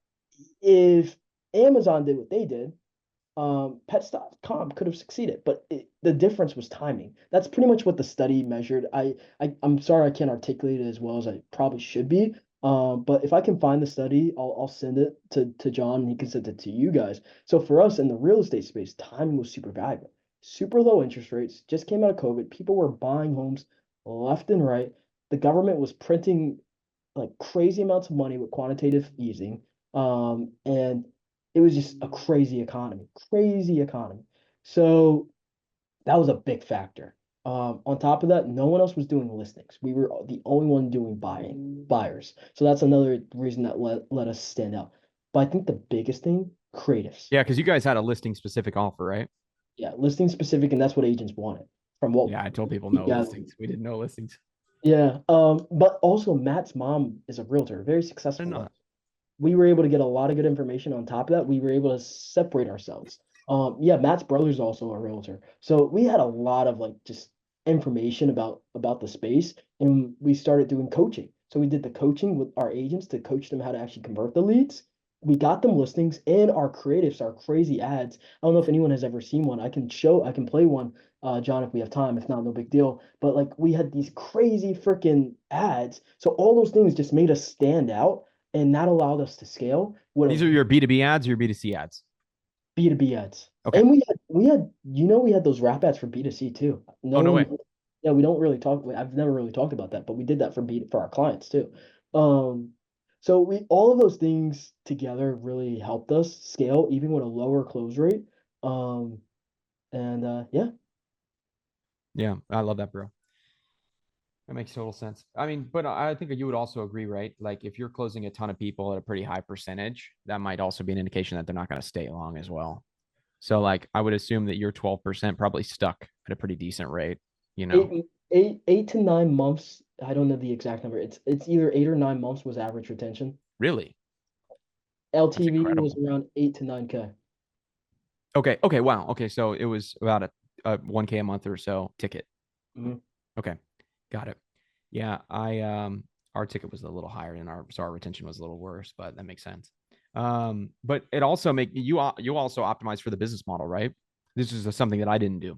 if Amazon did what they did, pets.com could have succeeded, but the difference was timing. That's pretty much what the study measured. I'm sorry I can't articulate it as well as I probably should be. But if I can find the study, I'll send it to John and he can send it to you guys. So for us in the real estate space, timing was super valuable. Super low interest rates, just came out of COVID. People were buying homes left and right. The government was printing like crazy amounts of money with quantitative easing. And it was just a crazy economy, crazy economy. So that was a big factor. On top of that, no one else was doing listings. We were the only one doing buyers. So that's another reason that let us stand out. But I think the biggest thing, creatives. Yeah, because you guys had a listing specific offer, right? Yeah, listing specific, and that's what agents wanted from what Yeah, I told people we no gathered. listings. We did no listings. Yeah. But also Matt's mom is a realtor, a very I successful know one. that. We were able to get a lot of good information on top of that. We were able to separate ourselves. Yeah, Matt's brother is also a realtor. So we had a lot of like just information about the space, and we started doing coaching. So we did the coaching with our agents to coach them how to actually convert the leads. We got them listings and our creatives, our crazy ads. I don't know if anyone has ever seen one. I can play one, John, if we have time. If not, no big deal. But like we had these crazy freaking ads. So all those things just made us stand out, and that allowed us to scale with These a are your B2B ads or your B2C ads? B2B ads. Okay. And we had those rap ads for B2C too. No Oh, no way. one, yeah, we don't really talk. I've never really talked about that, but we did that for our clients too. Um, so we all of those things together really helped us scale even with a lower close rate. Um, and yeah, Yeah, I love that, bro. That makes total sense. I mean, but I think you would also agree, right? Like if you're closing a ton of people at a pretty high percentage, that might also be an indication that they're not going to stay long as well. So like I would assume that your 12% probably stuck at a pretty decent rate, you know. eight to 9 months. I don't know the exact number. It's either 8 or 9 months was average retention. Really? That's LTV was incredible. around 8 to 9K. Okay. Okay. Wow. Okay. So it was about a 1K a month or so ticket. Mhm. Okay. Got it. Yeah. Our ticket was a little higher than so our retention was a little worse, but that makes sense. But it also you also optimize for the business model, right? This is something that I didn't do.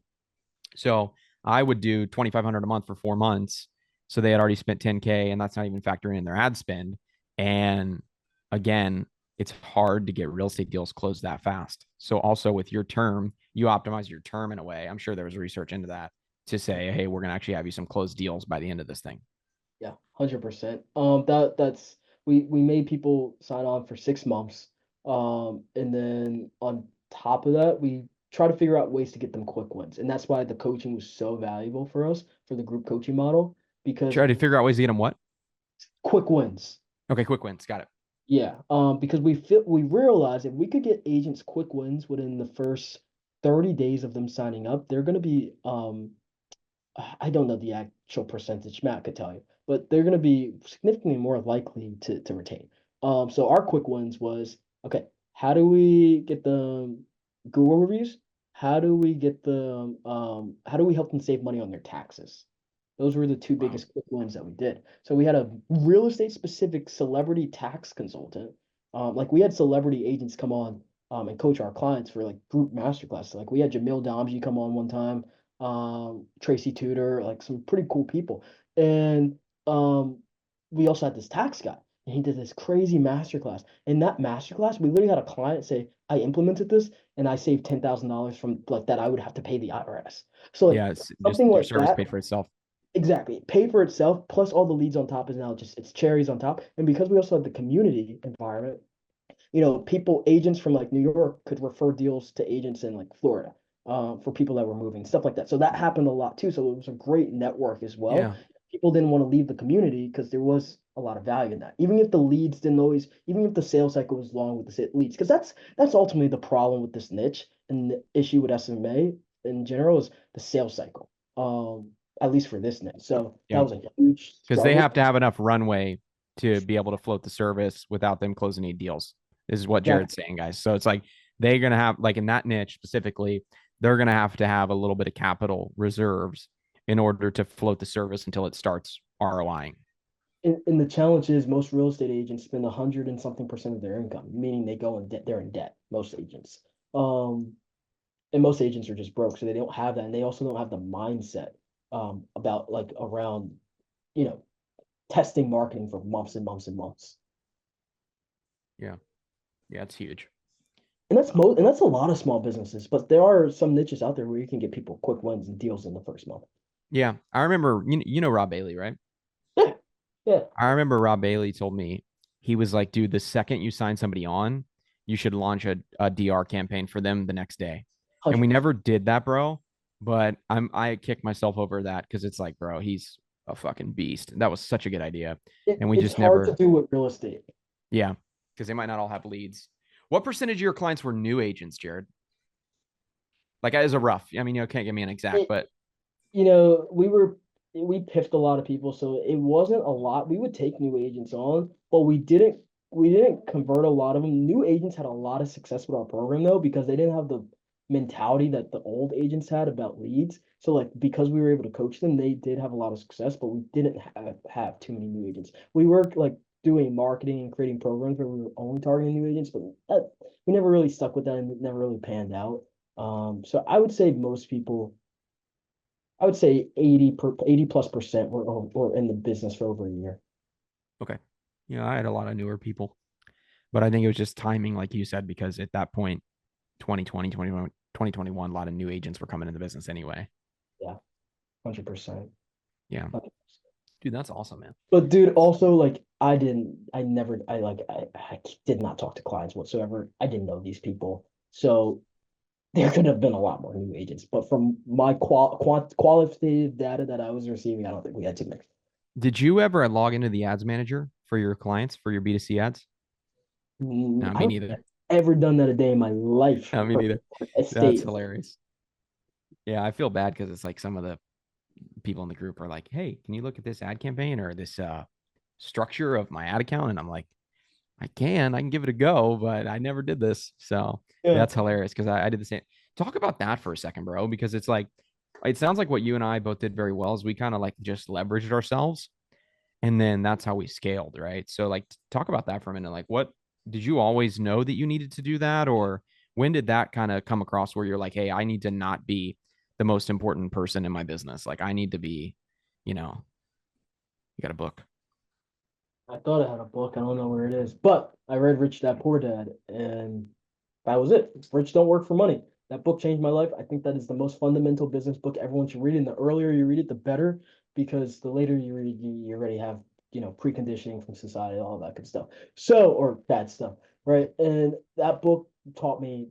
So I would do 2,500 a month for 4 months. So they had already spent 10K, and that's not even factoring in their ad spend. And again, it's hard to get real estate deals closed that fast. So also with your term, you optimize your term in a way. I'm sure there was research into that to say, hey, we're going to actually have you some closed deals by the end of this thing. Yeah, 100%. That's we made people sign on for 6 months. And then on top of that, we try to figure out ways to get them quick wins. And that's why the coaching was so valuable for us for the group coaching model because Try to figure out ways to get them what? quick wins. Okay, quick wins. Got it. Yeah, because we realized if we could get agents quick wins within the first 30 days of them signing up, they're gonna be I don't know the actual percentage, Matt could tell you, but they're going to be significantly more likely to retain. So our quick ones was okay. How do we get the Google reviews? How do we get the how do we help them save money on their taxes? Those were the two Wow. biggest quick ones that we did. So we had a real estate specific celebrity tax consultant. Like we had celebrity agents come on and coach our clients for like group masterclass. Like we had Jamil Damji come on one time, Tracy Tudor, like some pretty cool people. And we also had this tax guy, and he did this crazy masterclass. In that masterclass, we literally had a client say, "I implemented this, and I saved $10,000 from like that I would have to pay the IRS." So like Yeah, it's just something your like service that, paid for itself. exactly, pay for itself. Plus all the leads on top is now just it's cherries on top. And because we also had the community environment, people, agents from like New York could refer deals to agents in like Florida, for people that were moving, stuff like that. So that happened a lot too. So it was a great network as well. Yeah. People didn't want to leave the community because there was a lot of value in that. Even if the leads didn't always, even if the sales cycle was long with the leads, because that's ultimately the problem with this niche and the issue with SMA in general is the sales cycle. At least for this niche. So that Yeah. was a huge Because they struggle. have to have enough runway to be able to float the service without them closing any deals. This is what Exactly. Jared's saying, guys. So it's like they're gonna have like in that niche specifically, they're gonna have to have a little bit of capital reserves in order to float the service until it starts ROIing. And the challenge is most real estate agents spend 100 and something% of their income, meaning they go in debt. They're in debt. Most agents, um, and most agents are just broke, so they don't have that, and they also don't have the mindset, about like around, you know, testing marketing for months and months and months. Yeah. Yeah, it's huge. And that's a lot of small businesses, but there are some niches out there where you can get people quick wins and deals in the first month. Yeah. I remember you know Rob Bailey, right? Yeah, yeah, I remember Rob Bailey told me he was like, dude, the second you sign somebody on, you should launch a DR campaign for them the next day. And we 100%. never did that, bro. but I kick myself over that because it's like, bro, he's a fucking beast. That was such a good idea. And we It's just hard to never, do with real estate. yeah, because they might not all have leads. What percentage of your clients were new agents, Jared? Like as a rough, I mean, you can't give me an exact, It, but we piffed a lot of people, so it wasn't a lot. We would take new agents on, but we didn't convert a lot of them. New agents had a lot of success with our program though, because they didn't have the mentality that the old agents had about leads. So like because we were able to coach them, they did have a lot of success, but we didn't have too many new agents. We were like doing marketing and creating programs where we were only targeting new agents, but we never really stuck with that and it never really panned out. So I would say 80+% were in the business for over a year. okay. Yeah, I had a lot of newer people, but I think it was just timing, like you said, because at that point, 2020, 2021, a lot of new agents were coming into the business anyway. Yeah, 100%. Yeah. Dude, that's awesome, man. But dude, also like I did not talk to clients whatsoever. I didn't know these people. So there could have been a lot more new agents. But from my qualitative data that I was receiving, I don't think we had too many. Did you ever log into the ads manager for your clients for your B2C ads? No, I me don't think neither. I've ever done that a day in my life No, me for neither. That's estate. hilarious. Yeah, I feel bad because it's like some of the people in the group are like, "Hey, can you look at this ad campaign or this structure of my ad account?" And I'm like, I can give it a go, but I never did this. So Yeah. that's hilarious because I did the same. Talk about that for a second, bro, because it's like, it sounds like what you and I both did very well is we kind of like just leveraged ourselves and then that's how we scaled, right? So like talk about that for a minute. Like what did you always know that you needed to do that or when did that kind of come across where you're like, "Hey, I need to not be the most important person in my business. Like I need to be, you know, you got a book." I thought I had a book. I don't know where it is, but I read Rich Dad Poor Dad, and that was it. Rich don't work for money. That book changed my life. I think that is the most fundamental business book everyone should read. And the earlier you read it, the better, because the later you read, you already have, preconditioning from society, all that good stuff. So, or bad stuff, right? And that book taught me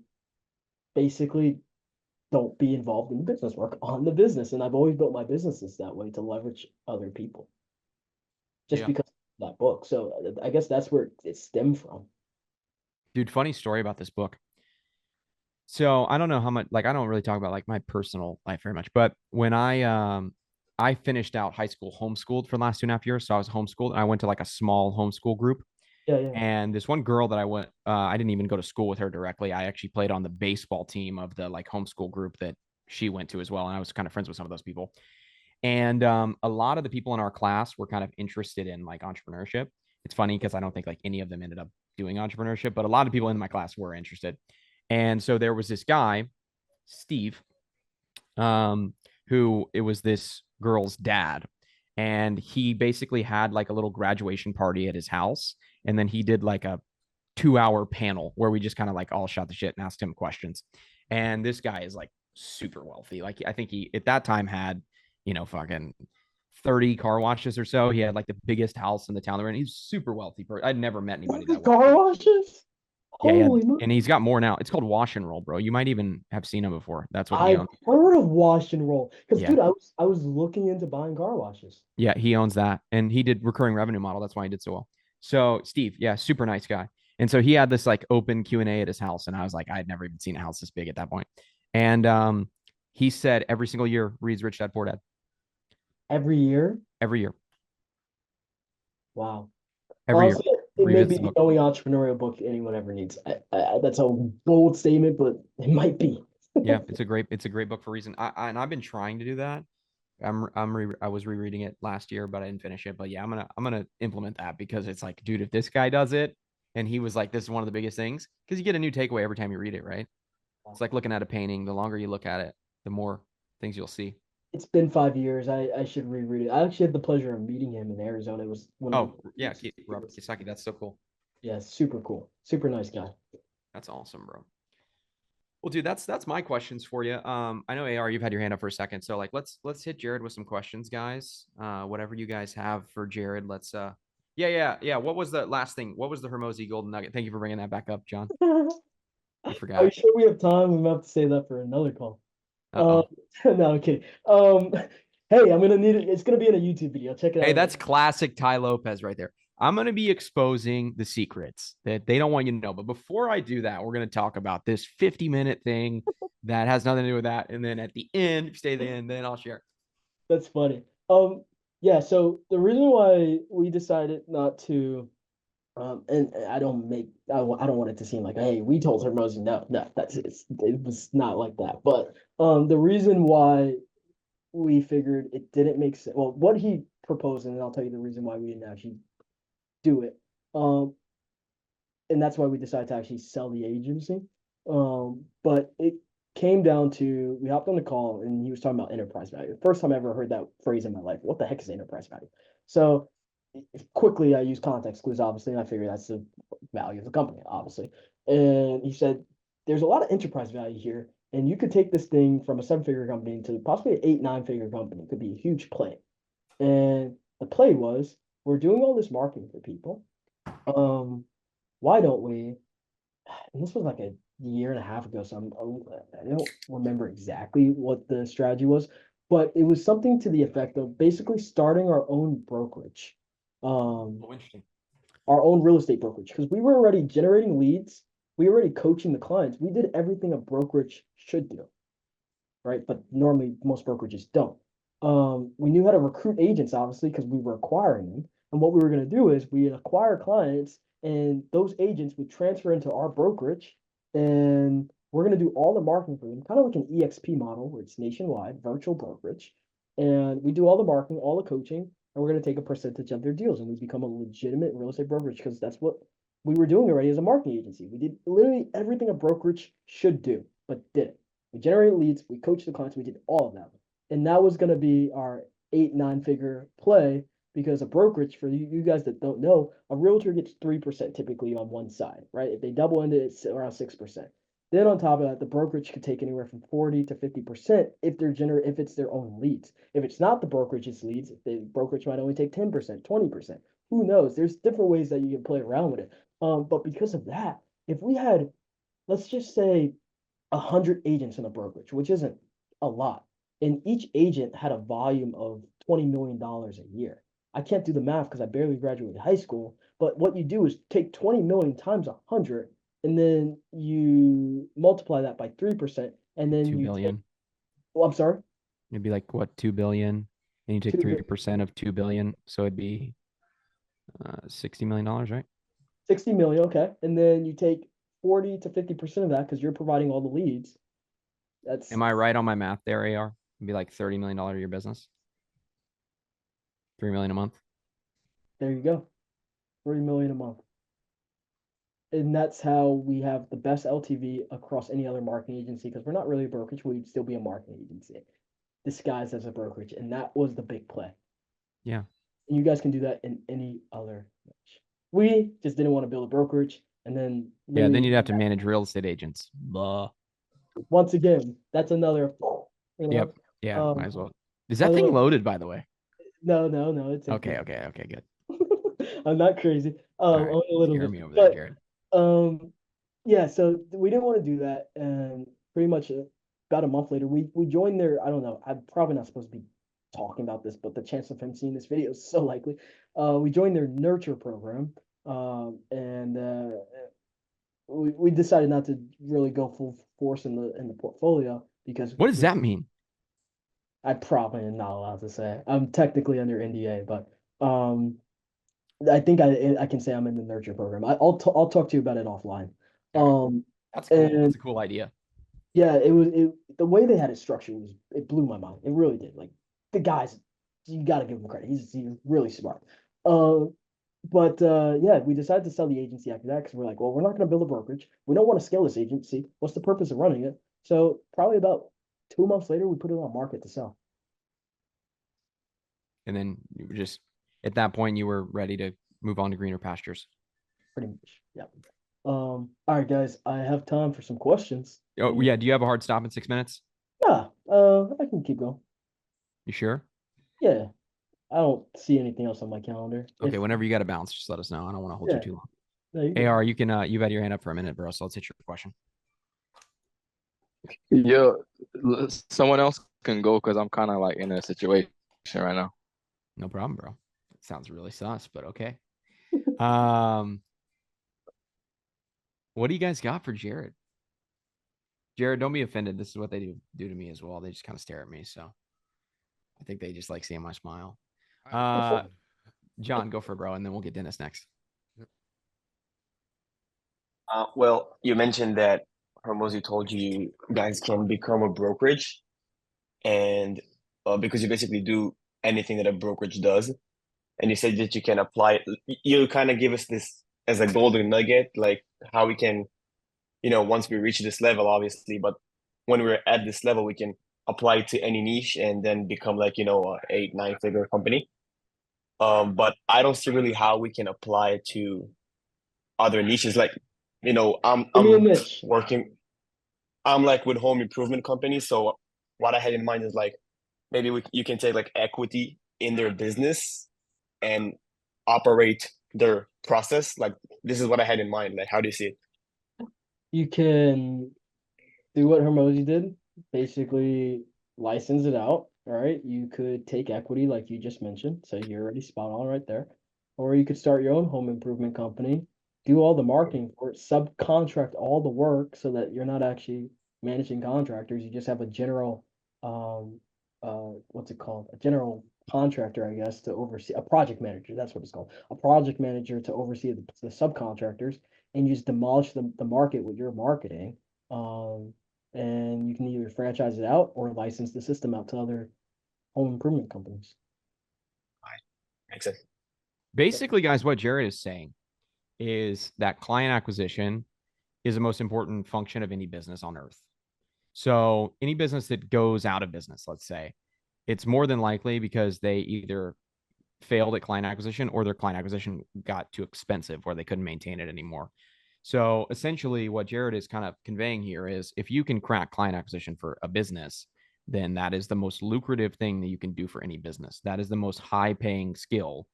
basically don't be involved in the business, work on the business. And I've always built my businesses that way to leverage other people just Yeah. because of that book. So I guess that's where it stemmed from. Dude, funny story about this book. So I don't know how much like I don't really talk about like my personal life very much, but when I finished out high school homeschooled for the last 2.5 years. So I was homeschooled and I went to like a small homeschool group. Yeah, yeah. And this one girl that I didn't even go to school with her directly. I actually played on the baseball team of the like homeschool group that she went to as well. And I was kind of friends with some of those people. And a lot of the people in our class were kind of interested in like entrepreneurship. It's funny because I don't think like any of them ended up doing entrepreneurship, but a lot of people in my class were interested. And so there was this guy, Steve, um, who it was this girl's dad. And he basically had like a little graduation party at his house. And then he did like a 2 hour panel where we just kind of like all shot the shit and asked him questions. And this guy is like super wealthy. Like I think he at that time had, fucking 30 car washes or so. He had like the biggest house in the town. And he's super wealthy. I'd never met anybody that Car wealthy. washes? Yeah, he had, Holy moly. and he's got more now. It's called Wash and Roll, bro. You might even have seen him before. That's what he I've owns. heard of wash and roll. Because Yeah. dude, I was looking into buying car washes. Yeah, he owns that. And he did recurring revenue model. That's why he did so well. So Steve, yeah, super nice guy. And so he had this like open Q&A at his house. And I was like, I had never even seen a house this big at that point. And he said every single year reads Rich Dad Poor Dad. Every year? Every year. Wow. Every year. Honestly, it may Revisits be the the book. only entrepreneurial book anyone ever needs. That's a bold statement, but it might be. Yeah, it's a great book for a reason. And I've been trying to do that. I was rereading it last year, but I didn't finish it. But yeah, I'm gonna implement that because it's like, dude, if this guy does it, and he was like, this is one of the biggest things because you get a new takeaway every time you read it, right? It's like looking at a painting. The longer you look at it, the more things you'll see. It's been 5 years. I should reread it. I actually had the pleasure of meeting him in Arizona. It was one of Oh the yeah, Robert Kiyosaki. That's so cool. yeah, super cool. Super nice guy. That's awesome, bro. Well, dude, that's my questions for you. I know AR, you've had your hand up for a second, so like let's hit Jared with some questions, guys. Whatever you guys have for Jared, let's yeah. What was the last thing? What was the Harmozi Golden Nugget? Thank you for bringing that back up, John. I Are you forgot. sure we have time? We might have to say that for another call. Uh-oh. No, I'm kidding. Hey, I'm gonna need it. It's gonna be in a YouTube video. Check it Hey, out. that's classic Ty Lopez right there. I'm going to be exposing the secrets that they don't want you to know. But before I do that, we're going to talk about this 50-minute thing that has nothing to do with that. And then at the end, if you stay to the end, then I'll share. That's funny. Yeah. So the reason why we decided not to, and I don't want it to seem like, hey, we told Harmozi no, it was not like that. But the reason why we figured it didn't make sense. Well, what he proposed, and I'll tell you the reason why we didn't actually do it. And that's why we decided to actually sell the agency. But it came down to we hopped on the call and he was talking about enterprise value. First time I ever heard that phrase in my life. What the heck is enterprise value? So quickly I use context clues, obviously, and I figure that's the value of the company, obviously. And he said, there's a lot of enterprise value here, and you could take this thing from a 7-figure company to possibly an 8, 9-figure company. It could be a huge play. And the play was, we're doing all this marketing for people. Why don't we? And this was like a year and a half ago, so I don't remember exactly what the strategy was, but it was something to the effect of basically starting our own brokerage, Interesting. our own real estate brokerage, because we were already generating leads, we were already coaching the clients, we did everything a brokerage should do, right? But normally most brokerages don't. We knew how to recruit agents, obviously, because we were acquiring them. And what we were going to do is we'd acquire clients, and those agents would transfer into our brokerage, and we're going to do all the marketing for them, kind of like an EXP model where it's nationwide, virtual brokerage. And we do all the marketing, all the coaching, and we're going to take a percentage of their deals, and we become a legitimate real estate brokerage because that's what we were doing already as a marketing agency. We did literally everything a brokerage should do, but didn't. We generated leads, we coached the clients, we did all of that. And that was going to be our 8, 9-figure play because a brokerage, for you guys that don't know, a realtor gets 3% typically on one side, right? If they double into it, it's around 6%. Then on top of that, the brokerage could take anywhere from 40 to 50% if it's their own leads. If it's not the brokerage's leads, the brokerage might only take 10%, 20%. Who knows? There's different ways that you can play around with it. But because of that, if we had, let's just say, 100 agents in a brokerage, which isn't a lot, and each agent had a volume of $20 million a year. I can't do the math because I barely graduated high school, but what you do is take 20 million times 100, and then you multiply that by 3%, and then 2 you billion. I'm sorry, It'd be like what, 2 billion? And you take 3% of 2 billion. So it'd be $60 million, right? 60 million, okay. And then you take 40 to 50% of that because you're providing all the leads. That's Am I right on my math there, AR? It'd be like $30 million a year business. 3 million a month. There you go. 30 million a month. And that's how we have the best LTV across any other marketing agency because we're not really a brokerage. We'd still be a marketing agency disguised as a brokerage. And that was the big play. Yeah. And you guys can do that in any other niche. We just didn't want to build a brokerage. And then Yeah, then you'd have to manage real estate agents. Blah. once again, that's another, you know. Yep. Yeah, might as well. Is by that the thing way, loaded, by the way? no, it's Okay, empty. okay, good. I'm not crazy. All I'm right. a little Scare bit, me over there, but Jared. yeah. So we didn't want to do that, and pretty much about a month later, we joined their. I don't know. I'm probably not supposed to be talking about this, but the chance of him seeing this video is so likely. We joined their nurture program, and we decided not to really go full force in the portfolio because What does that mean? I probably am not allowed to say. I'm technically under NDA, but I think I can say I'm in the nurture program. I'll talk to you about it offline. All right. Um, That's cool. and That's a cool idea. yeah, the way they had it structured it blew my mind. It really did. Like the guys, you got to give him credit. He's really smart. But yeah, we decided to sell the agency after that because we're like, well, we're not going to build a brokerage. We don't want to scale this agency. What's the purpose of running it? So probably about 2 months later, we put it on market to sell. And then you were just at that point you were ready to move on to greener pastures. Pretty much. Yeah. All right, guys, I have time for some questions. Oh yeah, do you have a hard stop in 6 minutes? Yeah, I can keep going. You sure? Yeah, I don't see anything else on my calendar. Okay, whenever you got to bounce, just let us know. I don't want to hold you Yeah, too long. no, you AR, you can you've had your hand up for a minute, bro. So let's hit your question. Yo, someone else can go because I'm kind of like in a situation right now. No problem, bro. It sounds really sus, but okay. Um, what do you guys got for Jared? Jared, don't be offended. This is what they do to me as well. They just kind of stare at me, so I think they just like seeing my smile. I Uh, understand. John, go for it, bro, and then we'll get Dennis next. Well, you mentioned that Harmozi told you guys can become a brokerage, and because you basically do anything that a brokerage does, and you said that you can apply it. You kind of give us this as a golden nugget, like how we can, once we reach this level, obviously, but when we're at this level, we can apply it to any niche and then become like, a 8, 9 figure company. But I don't see really how we can apply it to other niches. Like, Give me a I'm niche. working. I'm like with home improvement companies. So what I had in mind is like maybe you can take like equity in their business and operate their process. Like this is what I had in mind. Like how do you see it? You can do what Harmozi did, basically license it out. All right. You could take equity like you just mentioned. So you're already spot on right there. Or you could start your own home improvement company, do all the marketing for it, subcontract all the work so that you're not actually managing contractors. You just have a general what's it called? A general contractor, I guess, to oversee a project manager. That's what it's called. A project manager to oversee the subcontractors, and you just demolish the market with your marketing. Um, and you can either franchise it out or license the system out to other home improvement companies. Makes sense. Basically, guys, what Jared is saying is that client acquisition is the most important function of any business on earth. So any business that goes out of business, let's say, it's more than likely because they either failed at client acquisition or their client acquisition got too expensive where they couldn't maintain it anymore. So essentially, what Jared is kind of conveying here is if you can crack client acquisition for a business, then that is the most lucrative thing that you can do for any business. That is the most high paying skill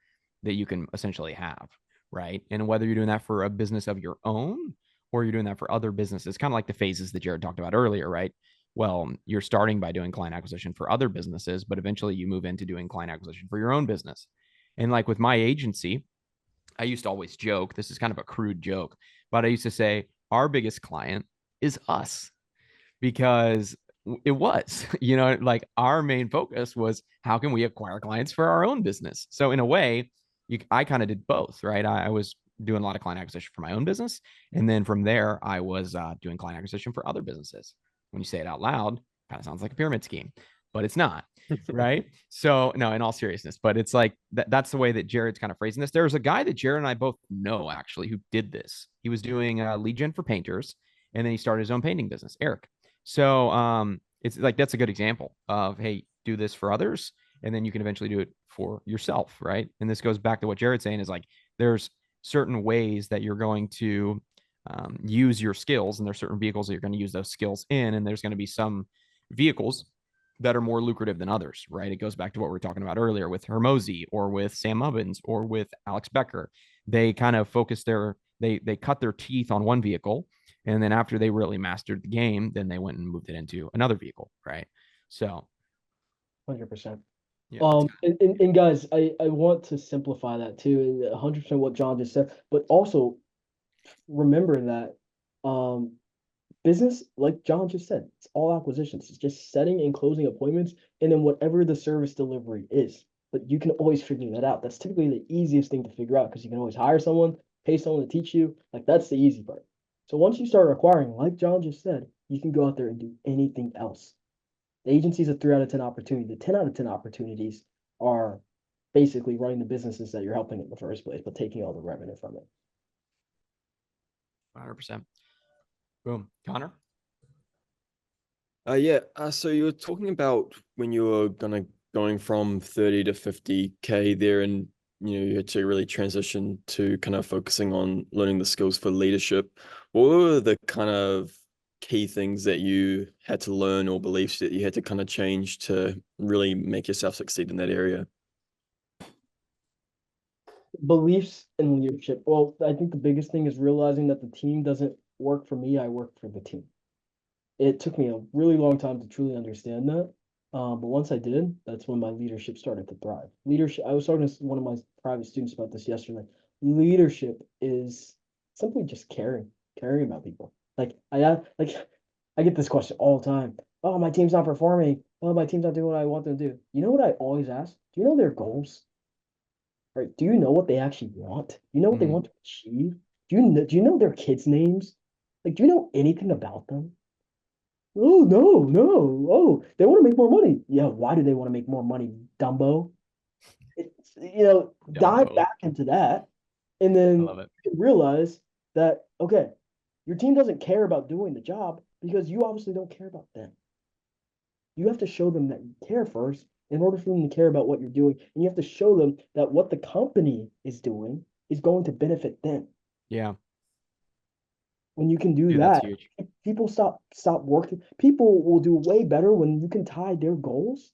that you can essentially have, right? And whether you're doing that for a business of your own or you're doing that for other businesses, kind of like the phases that Jared talked about earlier, right? Well, you're starting by doing client acquisition for other businesses, but eventually you move into doing client acquisition for your own business. And like with my agency, I used to always joke, this is kind of a crude joke, but I used to say, our biggest client is us because it was, like our main focus was how can we acquire clients for our own business? So in a way, I kind of did both, right? I was doing a lot of client acquisition for my own business. And then from there, I was doing client acquisition for other businesses. When you say it out loud, kind of sounds like a pyramid scheme, but it's not. Right. So, no, in all seriousness, but it's like that's the way that Jared's kind of phrasing this. There's a guy that Jared and I both know actually who did this. He was doing lead gen for painters and then he started his own painting business, Eric. So it's like that's a good example of hey, do this for others, and then you can eventually do it for yourself, right? And this goes back to what Jared's saying is like there's certain ways that you're going to use your skills, and there's certain vehicles that you're going to use those skills in, and there's going to be some vehicles that are more lucrative than others, right? It goes back to what we were talking about earlier with Harmozi or with Sam Mubbins or with Alex Becker. They kind of focus they cut their teeth on one vehicle, and then after they really mastered the game, then they went and moved it into another vehicle, right? So 100%. yeah, and guys, I want to simplify that too, and 100% what John just said, but also remember that business, like John just said, it's all acquisitions. It's just setting and closing appointments, and then whatever the service delivery is. But you can always figure that out. That's typically the easiest thing to figure out because you can always hire someone, pay someone to teach you. Like that's the easy part. So once you start acquiring, like John just said, you can go out there and do anything else. The agency's a 3 out of 10 opportunity. The 10 out of 10 opportunities are basically running the businesses that you're helping in the first place, but taking all the revenue from it. 100%. Boom, Connor. Yeah. So you were talking about when you were going from 30 to 50K there, and you had to really transition to kind of focusing on learning the skills for leadership. What were the kind of key things that you had to learn or beliefs that you had to kind of change to really make yourself succeed in that area? Beliefs and leadership. Well, I think the biggest thing is realizing that the team doesn't work for me. I work for the team. it took me a really long time to truly understand that. But once I did, that's when my leadership started to thrive. Leadership, I was talking to one of my private students about this yesterday. Leadership is simply just caring about people. I get this question all the time. Oh, my team's not performing. Oh, my team's not doing what I want them to do. You know what I always ask? Do you know their goals? Right? Do you know what they actually want? Do you know what they want to achieve? Do you know their kids' names? Like, do you know anything about them? Oh, no, no. Oh, they want to make more money. Yeah, why do they want to make more money, Dumbo? It's, dive Dumbo. back into that, and I then love it. you realize that, okay, your team doesn't care about doing the job because you obviously don't care about them. You have to show them that you care first in order for them to care about what you're doing. And you have to show them that what the company is doing is going to benefit them. Yeah. When you can do Dude, that's that, huge. people stop working. People will do way better when you can tie their goals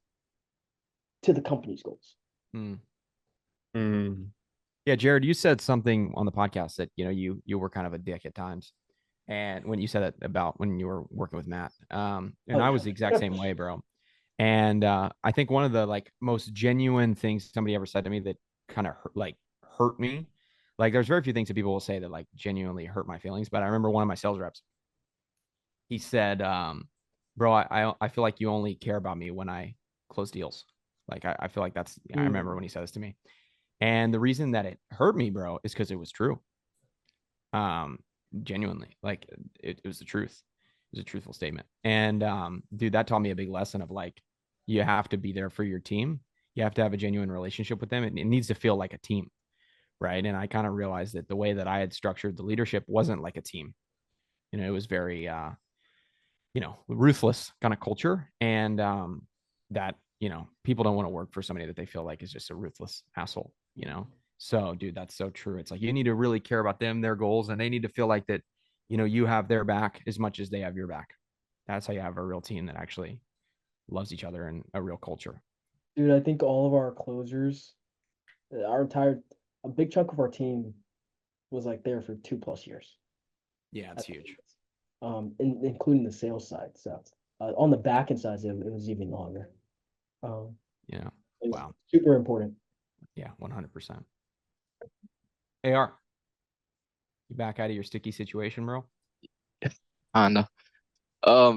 to the company's goals. Yeah, Jared, you said something on the podcast that you were kind of a dick at times, and when you said it about when you were working with Matt, and Oh, I yeah. was the exact same way, bro. And I think one of the like most genuine things somebody ever said to me that kind of hurt me, like there's very few things that people will say that like genuinely hurt my feelings, but I remember one of my sales reps, he said, bro, I feel like you only care about me when I close deals. Like I feel like that's, I remember when he said this to me. And the reason that it hurt me, bro, is because it was true. Genuinely, like it was the truth. It was a truthful statement. And dude, that taught me a big lesson of like, you have to be there for your team. You have to have a genuine relationship with them. It needs to feel like a team, right? And I kind of realized that the way that I had structured the leadership wasn't like a team. It was very ruthless kind of culture, and that people don't want to work for somebody that they feel like is just a ruthless asshole. So dude, that's so true. It's like you need to really care about them, their goals, and they need to feel like that you have their back as much as they have your back. That's how you have a real team that actually loves each other and a real culture. Dude, I think all of our closers, a big chunk of our team was like there for 2+ years. Yeah, it's huge. Including the sales side. So on the back end side, it was even longer. Yeah. It was Wow. super important. Yeah, 100%. AR, you back out of your sticky situation, bro? Kinda.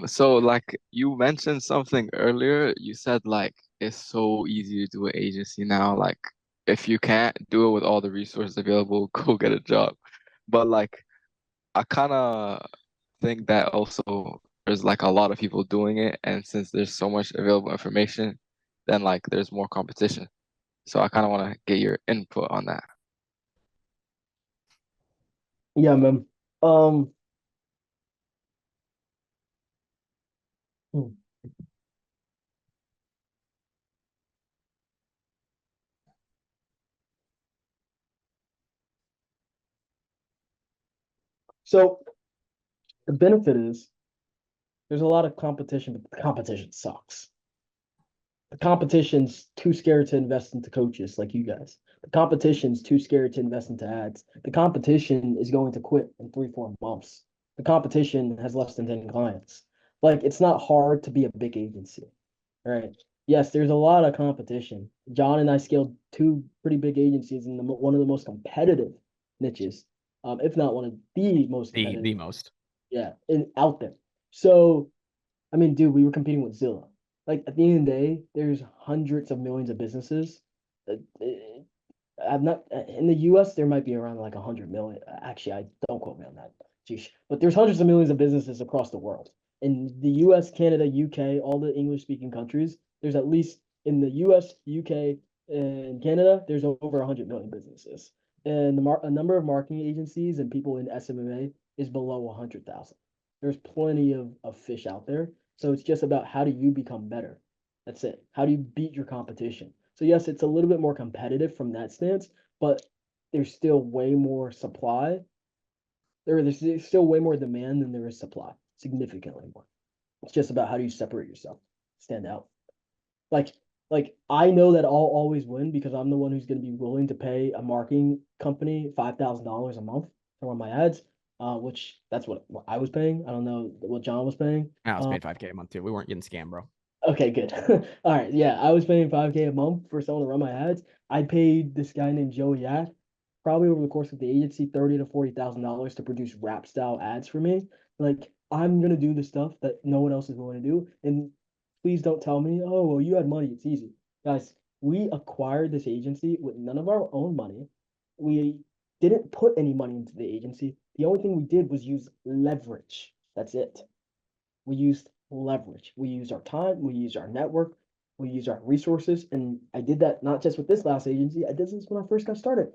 So like you mentioned something earlier, you said like it's so easy to do an agency now. Like if you can't do it with all the resources available, go get a job. But like I kind of think that also there's like a lot of people doing it, and since there's so much available information, then like there's more competition. So I kind of want to get your input on that. Yeah, man. Hmm. So the benefit is there's a lot of competition, but the competition sucks. The competition's too scared to invest into coaches like you guys. The competition's too scared to invest into ads. The competition is going to quit in 3-4 months. The competition has less than 10 clients. Like, it's not hard to be a big agency, right? Yes, there's a lot of competition. John and I scaled 2 pretty big agencies in one of the most competitive niches, if not one of the most The competitive. most. Yeah, out there. So, I mean, dude, we were competing with Zillow. Like at the end of the day, there's hundreds of millions of businesses. I'm not in the U.S. There might be around like 100 million. Actually, I don't quote me on that. Jeez. But there's hundreds of millions of businesses across the world. In the U.S., Canada, U.K., all the English-speaking countries, there's at least in the U.S., U.K., and Canada, there's over 100 million businesses. And a number of marketing agencies and people in SMMA is below 100,000. There's plenty of fish out there. So it's just about how do you become better? That's it. How do you beat your competition? So yes, it's a little bit more competitive from that stance, but there's still way more supply. There's still way more demand than there is supply, significantly more. It's just about how do you separate yourself, stand out. Like, like I know that I'll always win because I'm the one who's going to be willing to pay a marketing company $5,000 a month to run my ads. which that's what I was paying. I don't know what John was paying. I was paid 5K a month too. We weren't getting scammed, bro. Okay, good. All right, yeah, I was paying 5K a month for someone to run my ads. I paid this guy named Joey Yak, probably over the course of the agency, $30,000 to $40,000 to produce rap style ads for me. Like, I'm gonna do the stuff that no one else is going to do. And please don't tell me, oh, well, you had money, it's easy. Guys, we acquired this agency with none of our own money. We didn't put any money into the agency. The only thing we did was use leverage. That's it. We used leverage. We used our time, we used our network, we used our resources. And I did that not just with this last agency, I did this when I first got started.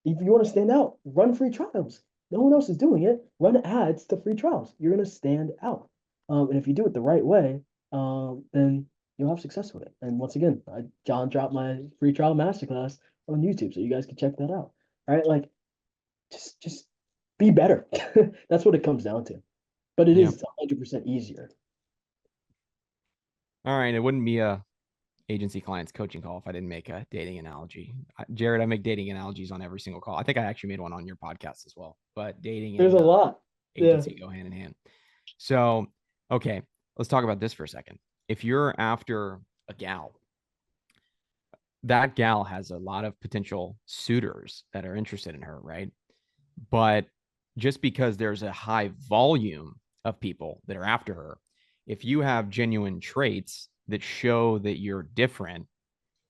If you want to stand out, run free trials. No one else is doing it. Run ads to free trials. You're going to stand out. And if you do it the right way, then you'll have success with it. And once again, John dropped my free trial masterclass on YouTube, so you guys can check that out. All right, like just be better. That's what it comes down to. But it Yeah. is 100% easier. All right. It wouldn't be a agency clients coaching call if I didn't make a dating analogy. Jared, I make dating analogies on every single call. I think I actually made one on your podcast as well, but dating There's and a lot. agency go hand in hand. So, okay, let's talk about this for a second. If you're after a gal, that gal has a lot of potential suitors that are interested in her, right? But just because there's a high volume of people that are after her, if you have genuine traits that show that you're different,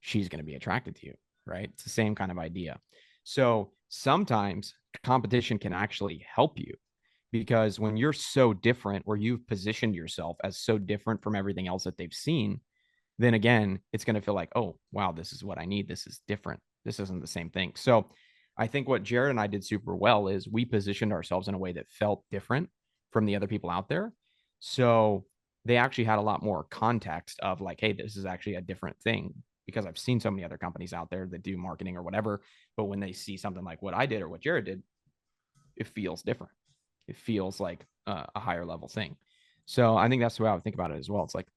she's going to be attracted to you, right? It's the same kind of idea. So sometimes competition can actually help you, because when you're so different, or you've positioned yourself as so different from everything else that they've seen, then again, it's going to feel like, oh, wow, this is what I need. This is different. This isn't the same thing. So I think what Jared and I did super well is we positioned ourselves in a way that felt different from the other people out there. So they actually had a lot more context of like, hey, this is actually a different thing, because I've seen so many other companies out there that do marketing or whatever. But when they see something like what I did or what Jared did, it feels different. It feels like a higher level thing. So I think that's the way I would think about it as well. It's like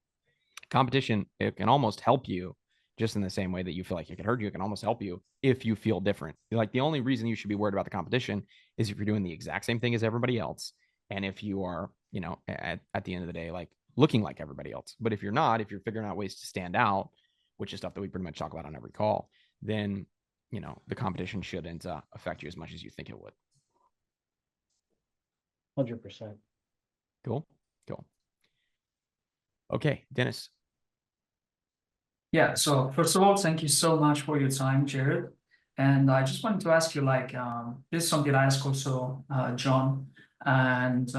competition, it can almost help you just in the same way that you feel like it can hurt you. It can almost help you if you feel different. Like the only reason you should be worried about the competition is if you're doing the exact same thing as everybody else. And if you are, at the end of the day, like looking like everybody else. But if you're not, if you're figuring out ways to stand out, which is stuff that we pretty much talk about on every call, then, the competition shouldn't affect you as much as you think it would. 100%. Cool. Okay, Dennis. Yeah, so first of all, thank you so much for your time, Jared. And I just wanted to ask you, like, this is something I ask also John, and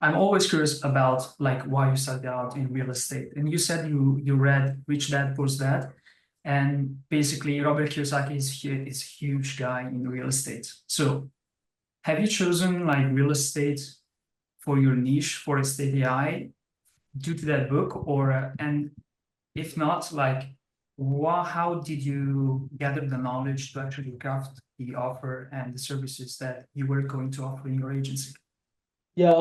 I'm always curious about like why you started out in real estate. And you said you read Rich Dad Poor Dad, and basically Robert Kiyosaki is a huge guy in real estate. So have you chosen like real estate for your niche for Estate AI due to that book, or and if not, like, how did you gather the knowledge to actually craft the offer and the services that you were going to offer in your agency? Yeah,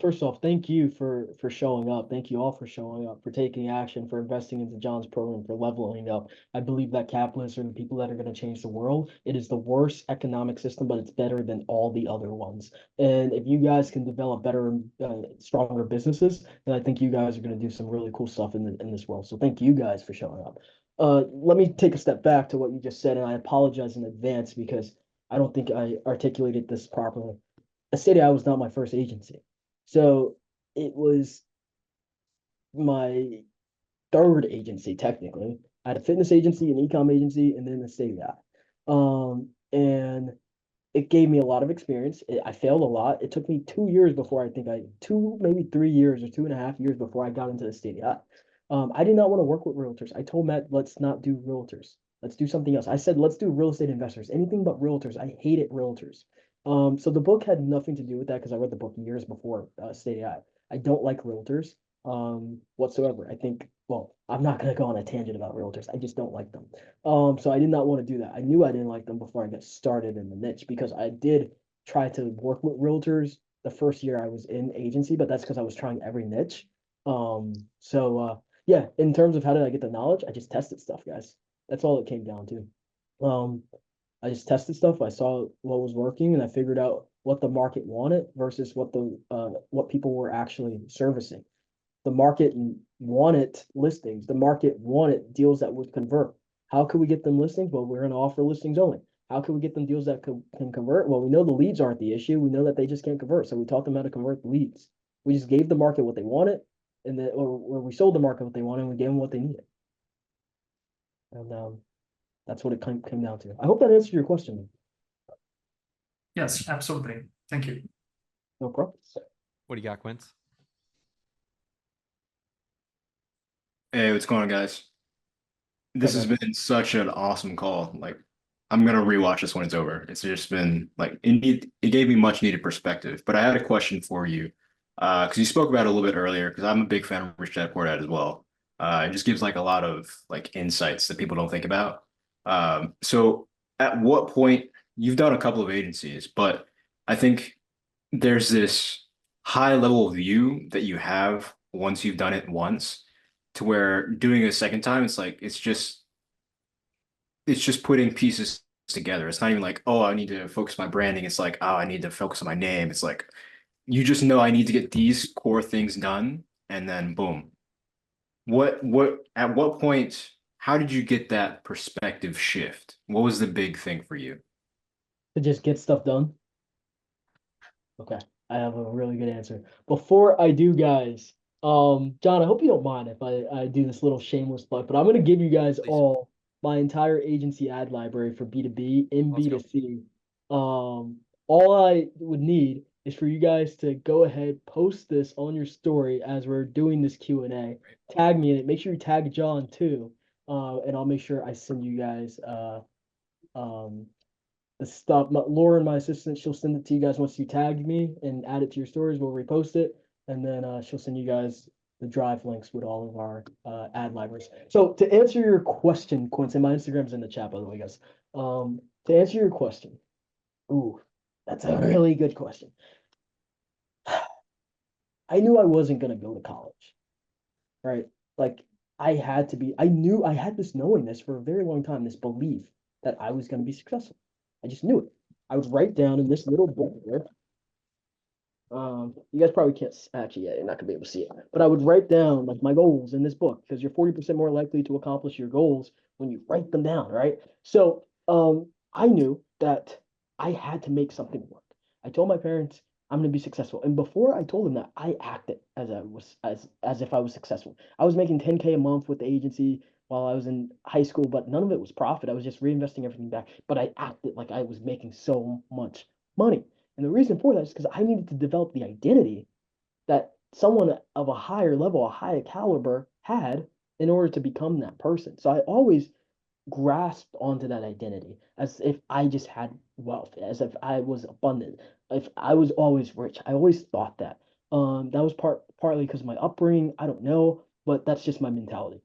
first off, thank you for showing up. Thank you all for showing up, for taking action, for investing into John's program, for leveling up. I believe that capitalists are the people that are going to change the world. It is the worst economic system, but it's better than all the other ones. And if you guys can develop better, stronger businesses, then I think you guys are going to do some really cool stuff in this world. So thank you guys for showing up. Let me take a step back to what you just said, and I apologize in advance because I don't think I articulated this properly. Estate AI was not my first agency. So it was my third agency, technically. I had a fitness agency, an e-com agency, and then Estate AI. And it gave me a lot of experience. I failed a lot. It took me 2 years before maybe 3 years or 2.5 years before I got into Estate AI. I did not want to work with realtors. I told Matt, let's not do realtors. Let's do something else. I said, let's do real estate investors, anything but realtors. I hated realtors. So the book had nothing to do with that because I read the book years before Estate AI. I don't like realtors whatsoever. I think, well, I'm not going to go on a tangent about realtors. I just don't like them. So I did not want to do that. I knew I didn't like them before I got started in the niche, because I did try to work with realtors the first year I was in agency, but that's because I was trying every niche. Yeah, in terms of how did I get the knowledge, I just tested stuff, guys. That's all it came down to. I just tested stuff. I saw what was working, and I figured out what the market wanted versus what people were actually servicing. The market wanted listings. The market wanted deals that would convert. How could we get them listings? Well, we're going to offer listings only. How can we get them deals that can convert? Well, we know the leads aren't the issue. We know that they just can't convert. So we taught them how to convert the leads. We just gave the market what they wanted, and then or we sold the market what they wanted, and we gave them what they needed. And that's what it came down to. I hope that answered your question. Yes, absolutely. Thank you. No problem. What do you got, Quince? Hey, what's going on, guys? This has been such an awesome call. Like, I'm gonna rewatch this when it's over. It's just been like it gave me much needed perspective. But I had a question for you, because you spoke about it a little bit earlier. Because I'm a big fan of Rich Dad Poor Dad as well. It just gives like a lot of like insights that people don't think about. So at what point you've done a couple of agencies, but I think there's this high level view that you have once you've done it once, to where doing it a second time, it's like it's just putting pieces together. It's not even like, oh, I need to focus my branding. It's like, oh, I need to focus on my name. It's like you just know I need to get these core things done, and then boom. At what point, how did you get that perspective shift? What was the big thing for you? To just get stuff done. Okay, I have a really good answer. Before I do, guys, John, I hope you don't mind if I do this little shameless plug, but I'm gonna give you guys Please. all my entire agency ad library for B2B and Let's go. B2C. All I would need is for you guys to go ahead, post this on your story as we're doing this Q&A. Tag me in it. Make sure you tag John too. And I'll make sure I send you guys the stuff. Lauren, my assistant, she'll send it to you guys once you tag me and add it to your stories. We'll repost it, and then she'll send you guys the drive links with all of our ad libraries. So to answer your question, Quincy, my Instagram's in the chat, by the way, guys. To answer your question, ooh, that's a really good question. I knew I wasn't gonna go to college, right? Like I had to be. I knew I had this knowingness for a very long time, this belief that I was gonna be successful. I just knew it. I would write down in this little book here. You guys probably can't actually, yeah, you're not gonna be able to see it, but I would write down like my goals in this book because you're 40% more likely to accomplish your goals when you write them down, right? So, I knew that I had to make something work. I told my parents I'm gonna be successful, and before I told them that, I acted as if I was successful. I was making 10K a month with the agency while I was in high school, but none of it was profit. I was just reinvesting everything back, but I acted like I was making so much money. And the reason for that is because I needed to develop the identity that someone of a higher level, a higher caliber had in order to become that person. So I always grasped onto that identity as if I just had wealth, as if I was abundant, if I was always rich. I always thought that. That was partly because of my upbringing. I don't know, but that's just my mentality.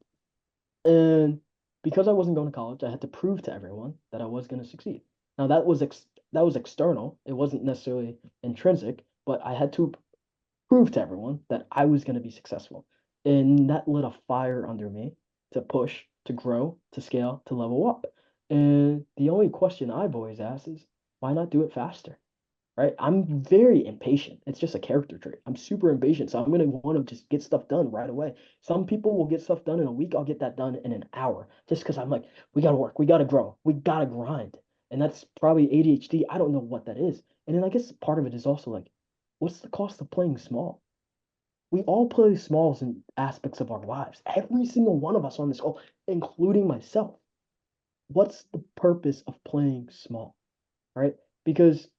And because I wasn't going to college, I had to prove to everyone that I was going to succeed. Now that was external. It wasn't necessarily intrinsic, but I had to prove to everyone that I was going to be successful. And that lit a fire under me to push, to grow, to scale, to level up. And the only question I've always asked is, why not do it faster? Right? I'm very impatient. It's just a character trait. I'm super impatient. So I'm going to want to just get stuff done right away. Some people will get stuff done in a week. I'll get that done in an hour just because I'm like, we got to work. We got to grow. We got to grind. And that's probably ADHD. I don't know what that is. And then I guess part of it is also like, what's the cost of playing small? We all play smalls in aspects of our lives. Every single one of us on this call, including myself. What's the purpose of playing small? Right? Because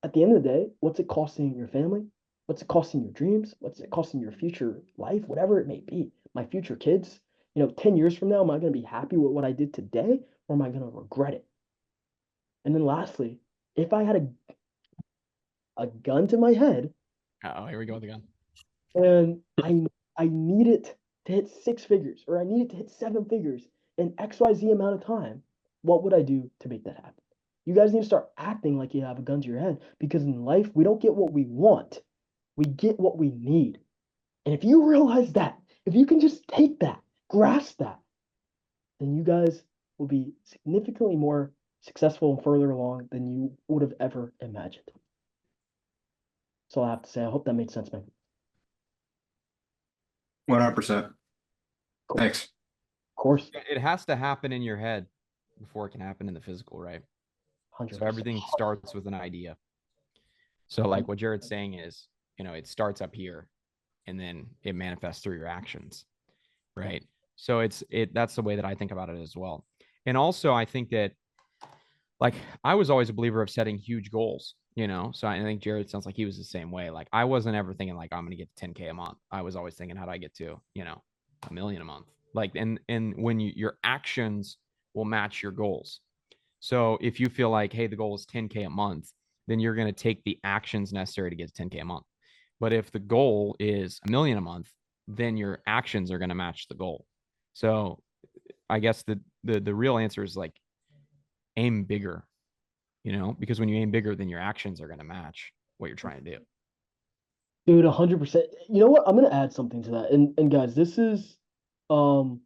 at the end of the day, what's it costing your family? What's it costing your dreams? What's it costing your future life? Whatever it may be. My future kids, 10 years from now, am I going to be happy with what I did today or am I going to regret it? And then lastly, if I had a gun to my head. Oh, here we go with the gun. And I needed to hit 6 figures or I needed to hit 7 figures in XYZ amount of time. What would I do to make that happen? You guys need to start acting like you have a gun to your head because in life, we don't get what we want. We get what we need. And if you realize that, if you can just take that, grasp that, then you guys will be significantly more successful and further along than you would have ever imagined. That's all I have to say. I hope that makes sense, man. 100%. Cool. Thanks. Of course. It has to happen in your head before it can happen in the physical, right? 100%. So everything starts with an idea. So like what Jared's saying is, it starts up here and then it manifests through your actions, right? So that's the way that I think about it as well. And also I think that, like, I was always a believer of setting huge goals, so I think Jared sounds like he was the same way. Like, I wasn't ever thinking like, I'm going to get to 10K a month. I was always thinking, how do I get to, $1 million a month? Like, and when your actions will match your goals. So if you feel like, hey, the goal is 10K a month, then you're going to take the actions necessary to get to 10K a month. But if the goal is $1 million a month, then your actions are going to match the goal. So I guess the real answer is like, aim bigger, because when you aim bigger, then your actions are going to match what you're trying to do. Dude, 100%. You know what? I'm gonna add something to that. And guys, this is John,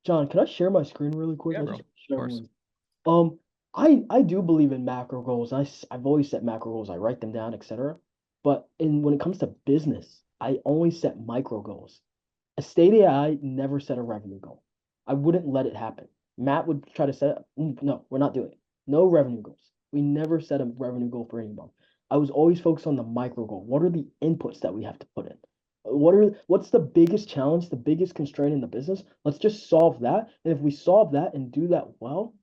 can I share my screen really quick? Yeah, I bro. just Of course. I do believe in macro goals. I've always set macro goals. I write them down, etc. But when it comes to business, I only set micro goals. A State AI never set a revenue goal. I wouldn't let it happen. Matt would try to set it. No, we're not doing it. No revenue goals. We never set a revenue goal for anyone. I was always focused on the micro goal. What are the inputs that we have to put in? What's the biggest challenge, the biggest constraint in the business? Let's just solve that. And if we solve that and do that well,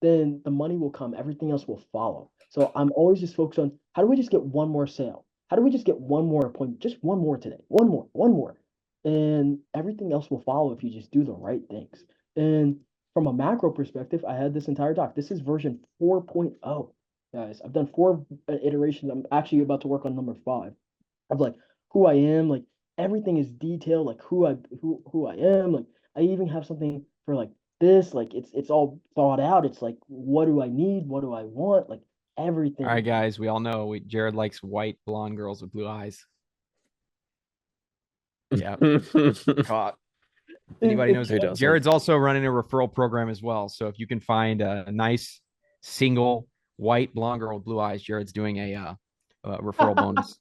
then the money will come. Everything else will follow. So I'm always just focused on how do we just get one more sale? How do we just get one more appointment? Just one more today. One more. And everything else will follow if you just do the right things. And from a macro perspective, I had this entire doc. This is version 4.0, guys. I've done 4 iterations. I'm actually about to work on number 5 of like who I am. Like everything is detailed, like who I am. Like I even have something for like this. Like it's all thought out. It's like what do I need? What do I want? Like everything. All right, guys, we all know Jared likes white blonde girls with blue eyes. Yeah. Caught. Anybody knows Who doesn't? Jared's also running a referral program as well. So if you can find a nice single white blonde girl with blue eyes, Jared's doing a referral bonus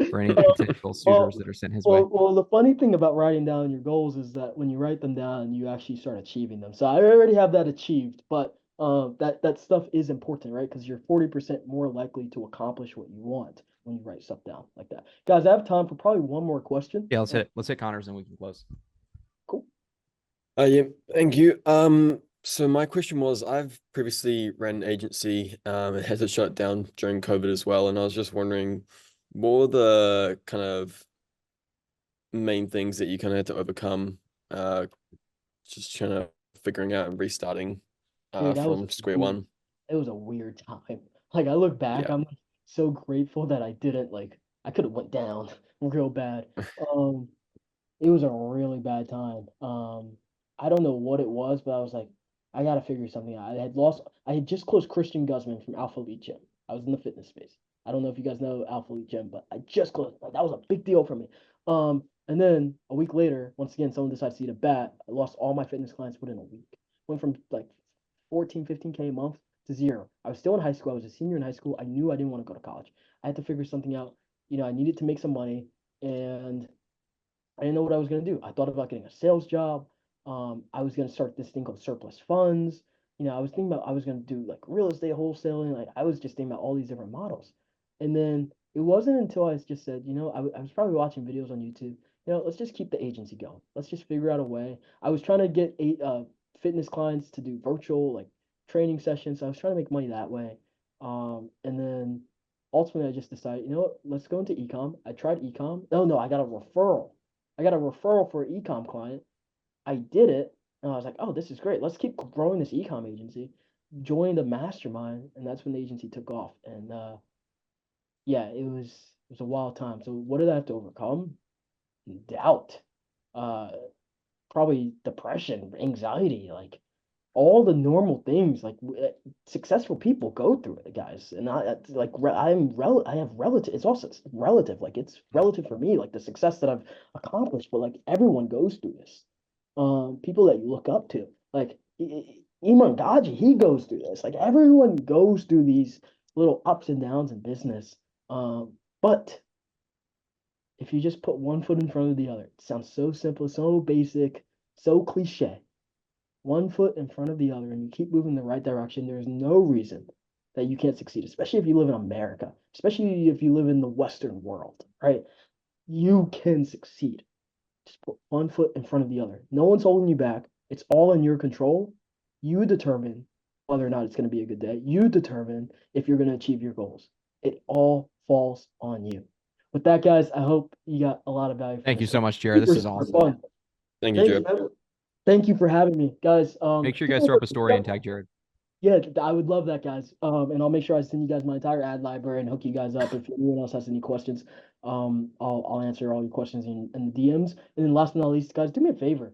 for any potential suitors that are sent his way. Well, the funny thing about writing down your goals is that when you write them down, you actually start achieving them. So I already have that achieved, but that stuff is important, right? Because you're 40% more likely to accomplish what you want when you write stuff down like that. Guys, I have time for probably one more question. Yeah, let's hit Connors and we can close. Cool. Yeah, thank you. So my question was, I've previously ran an agency, it had to shut down during COVID as well, and I was just wondering, what were the kind of main things that you kind of had to overcome, just trying to figuring out and restarting Dude, from square one? It was a weird time. Like I look back, Yeah. I'm like, so grateful that I didn't I could have went down real bad. It was a really bad time. I don't know what it was, but I was like, I gotta figure something out. I had just closed Christian Guzman from Alpha Elite Gym. I was in the fitness space. I don't know if you guys know Alpha Elite Gym, but I just closed. Like, that was a big deal for me. And then a week later, once again, someone decided to eat a bat. I lost all my fitness clients within a week. Went from like 14, 15K a month to 0. I was still in high school. I was a senior in high school. I knew I didn't want to go to college. I had to figure something out. I needed to make some money, and I didn't know what I was going to do. I thought about getting a sales job. I was going to start this thing called surplus funds. I was thinking about I was going to do like real estate wholesaling. Like I was just thinking about all these different models. And then it wasn't until I just said, I was probably watching videos on YouTube. Let's just keep the agency going. Let's just figure out a way. I was trying to get fitness clients to do virtual like training sessions. So I was trying to make money that way. And then ultimately I just decided, let's go into ecom. I tried ecom. No, I got a referral. I got a referral for an ecom client. I did it, and I was like, oh, this is great. Let's keep growing this ecom agency. Joined a mastermind, and that's when the agency took off. And yeah, it was a wild time. So what did I have to overcome? Doubt, probably depression, anxiety, like all the normal things like successful people go through it, guys. And I have relative. It's also relative. Like it's relative for me, like the success that I've accomplished. But like everyone goes through this. People that you look up to, like Iman Gaji, he goes through this. Like everyone goes through these little ups and downs in business. But if you just put one foot in front of the other, it sounds so simple, so basic, so cliche. One foot in front of the other, and you keep moving in the right direction, there's no reason that you can't succeed, especially if you live in America, especially if you live in the Western world, right? You can succeed. Just put one foot in front of the other. No one's holding you back. It's all in your control. You determine whether or not it's going to be a good day. You determine if you're going to achieve your goals. It all falls on you. With that, guys, I hope you got a lot of value. Thank you so much, Jared. This is awesome. Fun. Thank you, Jared. Thank you for having me, guys. Make sure you guys throw up a story and tag Jared. Yeah, I would love that, guys. And I'll make sure I send you guys my entire ad library and hook you guys up. If anyone else has any questions, I'll answer all your questions in the DMs. And then last but not least, guys, do me a favor.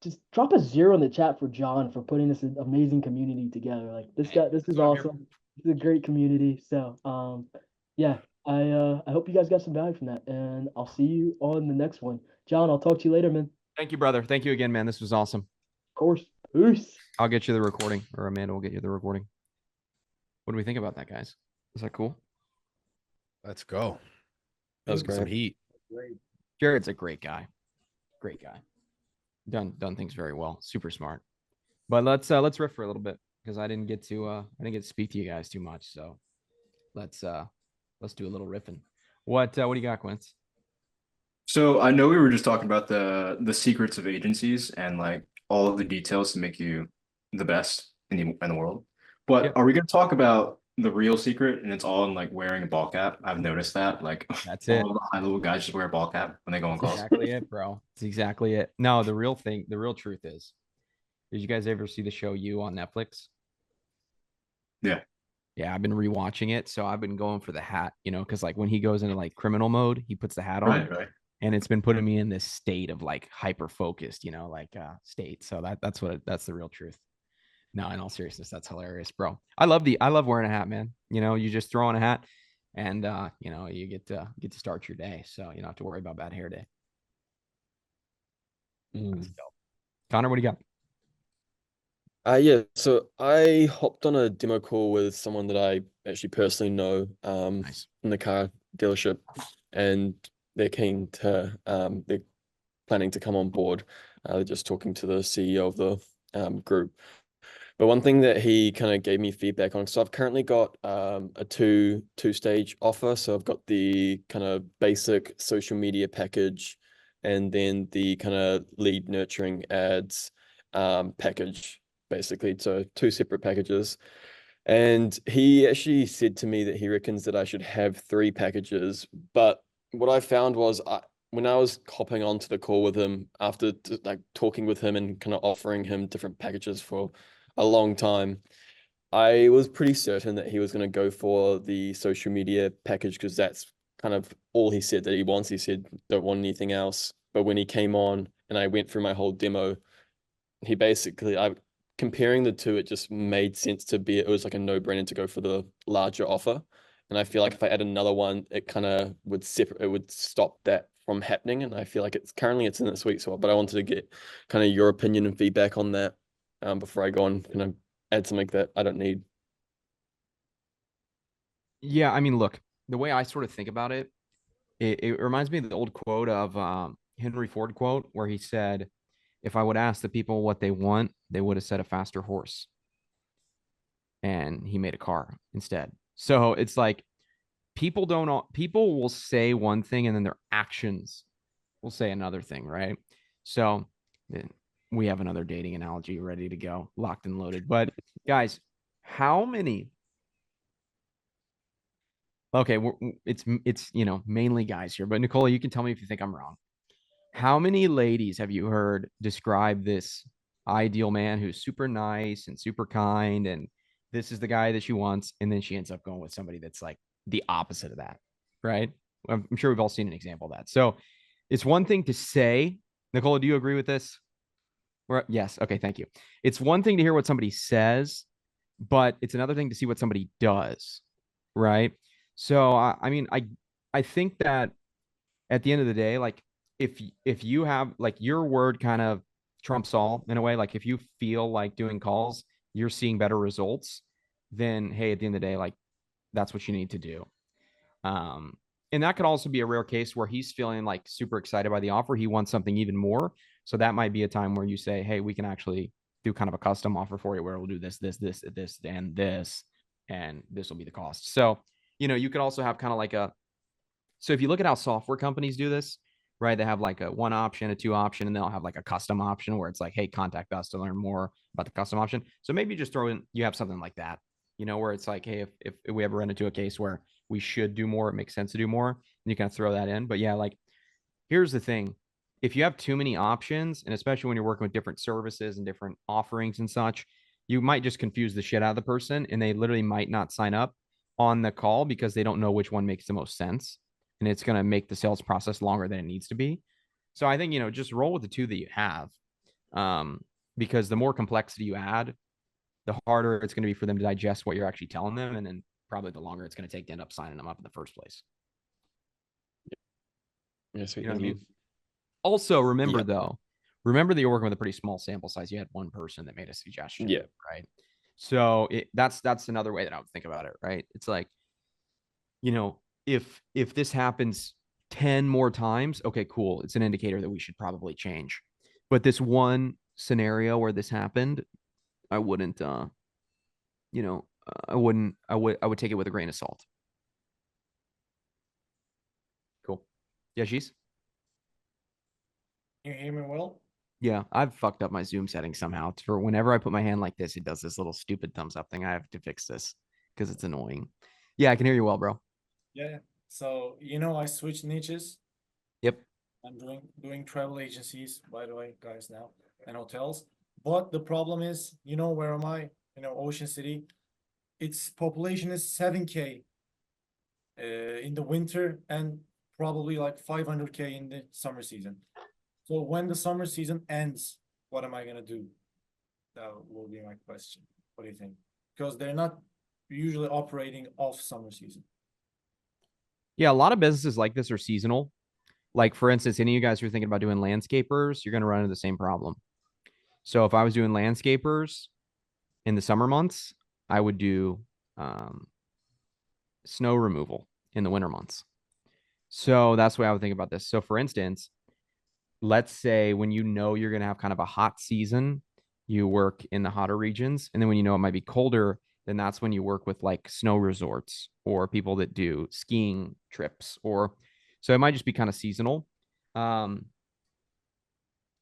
Just drop a 0 in the chat for John for putting this amazing community together. Like this is awesome. It's a great community. So yeah, I hope you guys got some value from that. And I'll see you on the next one. John, I'll talk to you later, man. Thank you, brother. Thank you again, man. This was awesome. Of course. Peace. I'll get you the recording, or Amanda will get you the recording. What do we think about that, guys? Is that cool? Let's go. That was Get some great. heat. Jared's a great guy. Great guy. Done things very well. Super smart. But let's riff for a little bit because I didn't get to speak to you guys too much. So let's do a little riffing. What do you got, Quince? So I know we were just talking about the secrets of agencies and like all of the details to make you the best in the world. But Yep. Are we going to talk about the real secret? And it's all in like wearing a ball cap. I've noticed that like That's all it. the high level guys just wear a ball cap when they go on That's calls. exactly it, bro. It's exactly it. No, the real truth is, did you guys ever see the show You on Netflix? Yeah. Yeah, I've been rewatching it. So I've been going for the hat, because like when he goes into like criminal mode, he puts the hat on. Right. And it's been putting me in this state of like hyper focused, state. So that's the real truth. No, in all seriousness, that's hilarious, bro. I love wearing a hat, man. You just throw on a hat and you get to start your day. So you don't have to worry about bad hair day. That's dope. Connor, what do you got? Yeah, so I hopped on a demo call with someone that I actually personally know Nice. in the car dealership, and they're keen to they're planning to come on board. They're just talking to the CEO of the group. But one thing that he kind of gave me feedback on, so I've currently got a two-stage offer. So I've got the kind of basic social media package and then the kind of lead nurturing ads package, basically. So 2 separate packages. And he actually said to me that he reckons that I should have 3 packages. But what I found was when I was hopping onto the call with him after like talking with him and kind of offering him different packages for a long time, I was pretty certain that he was going to go for the social media package because that's kind of all he said that he wants. He said, don't want anything else. But when he came on and I went through my whole demo, he basically, comparing the two, it just made sense it was like a no-brainer to go for the larger offer. And I feel like if I add another one, it kind of would stop that from happening. And I feel like it's in the sweet spot, but I wanted to get kind of your opinion and feedback on that before I go on kind of add something that I don't need. Yeah, I mean, look, the way I sort of think about it, it reminds me of the old quote of Henry Ford quote where he said, if I would ask the people what they want, they would have said a faster horse. And he made a car instead. So it's like people will say one thing and then their actions will say another thing, right? So we have another dating analogy ready to go, locked and loaded. But guys, how many? Okay, it's mainly guys here, but Nicola, you can tell me if you think I'm wrong. How many ladies have you heard describe this ideal man who's super nice and super kind, and this is the guy that she wants, and then she ends up going with somebody that's like the opposite of that, right? I'm sure we've all seen an example of that. So it's one thing to say, Nicola, do you agree with this? Yes. Okay. Thank you. It's one thing to hear what somebody says, but it's another thing to see what somebody does, right? So I mean, I think that at the end of the day, like if you have like your word kind of trumps all in a way, like if you feel like doing calls, you're seeing better results, then hey, at the end of the day, like that's what you need to do. And that could also be a rare case where he's feeling like super excited by the offer. He wants something even more. So that might be a time where you say, hey, we can actually do kind of a custom offer for you where we'll do this, and this, and this will be the cost. So, you could also have kind of like so if you look at how software companies do this, right, they have like a 1 option, a 2 option, and they'll have like a custom option where it's like, hey, contact us to learn more about the custom option. So maybe just you have something like that, where it's like, hey, if we ever run into a case where we should do more, it makes sense to do more, and you kind of throw that in. But yeah, like, here's the thing. If you have too many options, and especially when you're working with different services and different offerings and such, you might just confuse the shit out of the person, and they literally might not sign up on the call because they don't know which one makes the most sense. And it's going to make the sales process longer than it needs to be. So I think, just roll with the 2 that you have. Because the more complexity you add, the harder it's going to be for them to digest what you're actually telling them. And then probably the longer it's going to take to end up signing them up in the first place. Yeah, sweet. You know what I Thank mean? you. Also, remember Yep. though, remember that you're working with a pretty small sample size. You had 1 person that made a suggestion. Yeah. Right. So that's another way that I would think about it. Right. It's like, if this happens 10 more times, okay, cool. It's an indicator that we should probably change. But this one scenario where this happened, I wouldn't, I would take it with a grain of salt. Cool. Yeah, she's. You hear me well? Yeah, I've fucked up my Zoom settings somehow. For whenever I put my hand like this, it does this little stupid thumbs up thing. I have to fix this because it's annoying. Yeah, I can hear you well, bro. Yeah. So I switched niches. Yep. I'm doing travel agencies, by the way, guys, now, and hotels. But the problem is, where am I? Ocean City. Its population is 7K in the winter and probably like 500K in the summer season. So when the summer season ends, what am I gonna do? That will be my question. What do you think? Because they're not usually operating off summer season. Yeah, a lot of businesses like this are seasonal. Like, for instance, any of you guys who are thinking about doing landscapers, you're going to run into the same problem. So if I was doing landscapers in the summer months, I would do snow removal in the winter months. So that's the way I would think about this. So for instance, let's say when you're going to have kind of a hot season, you work in the hotter regions. And then when it might be colder, then that's when you work with like snow resorts or people that do skiing trips. So it might just be kind of seasonal. Or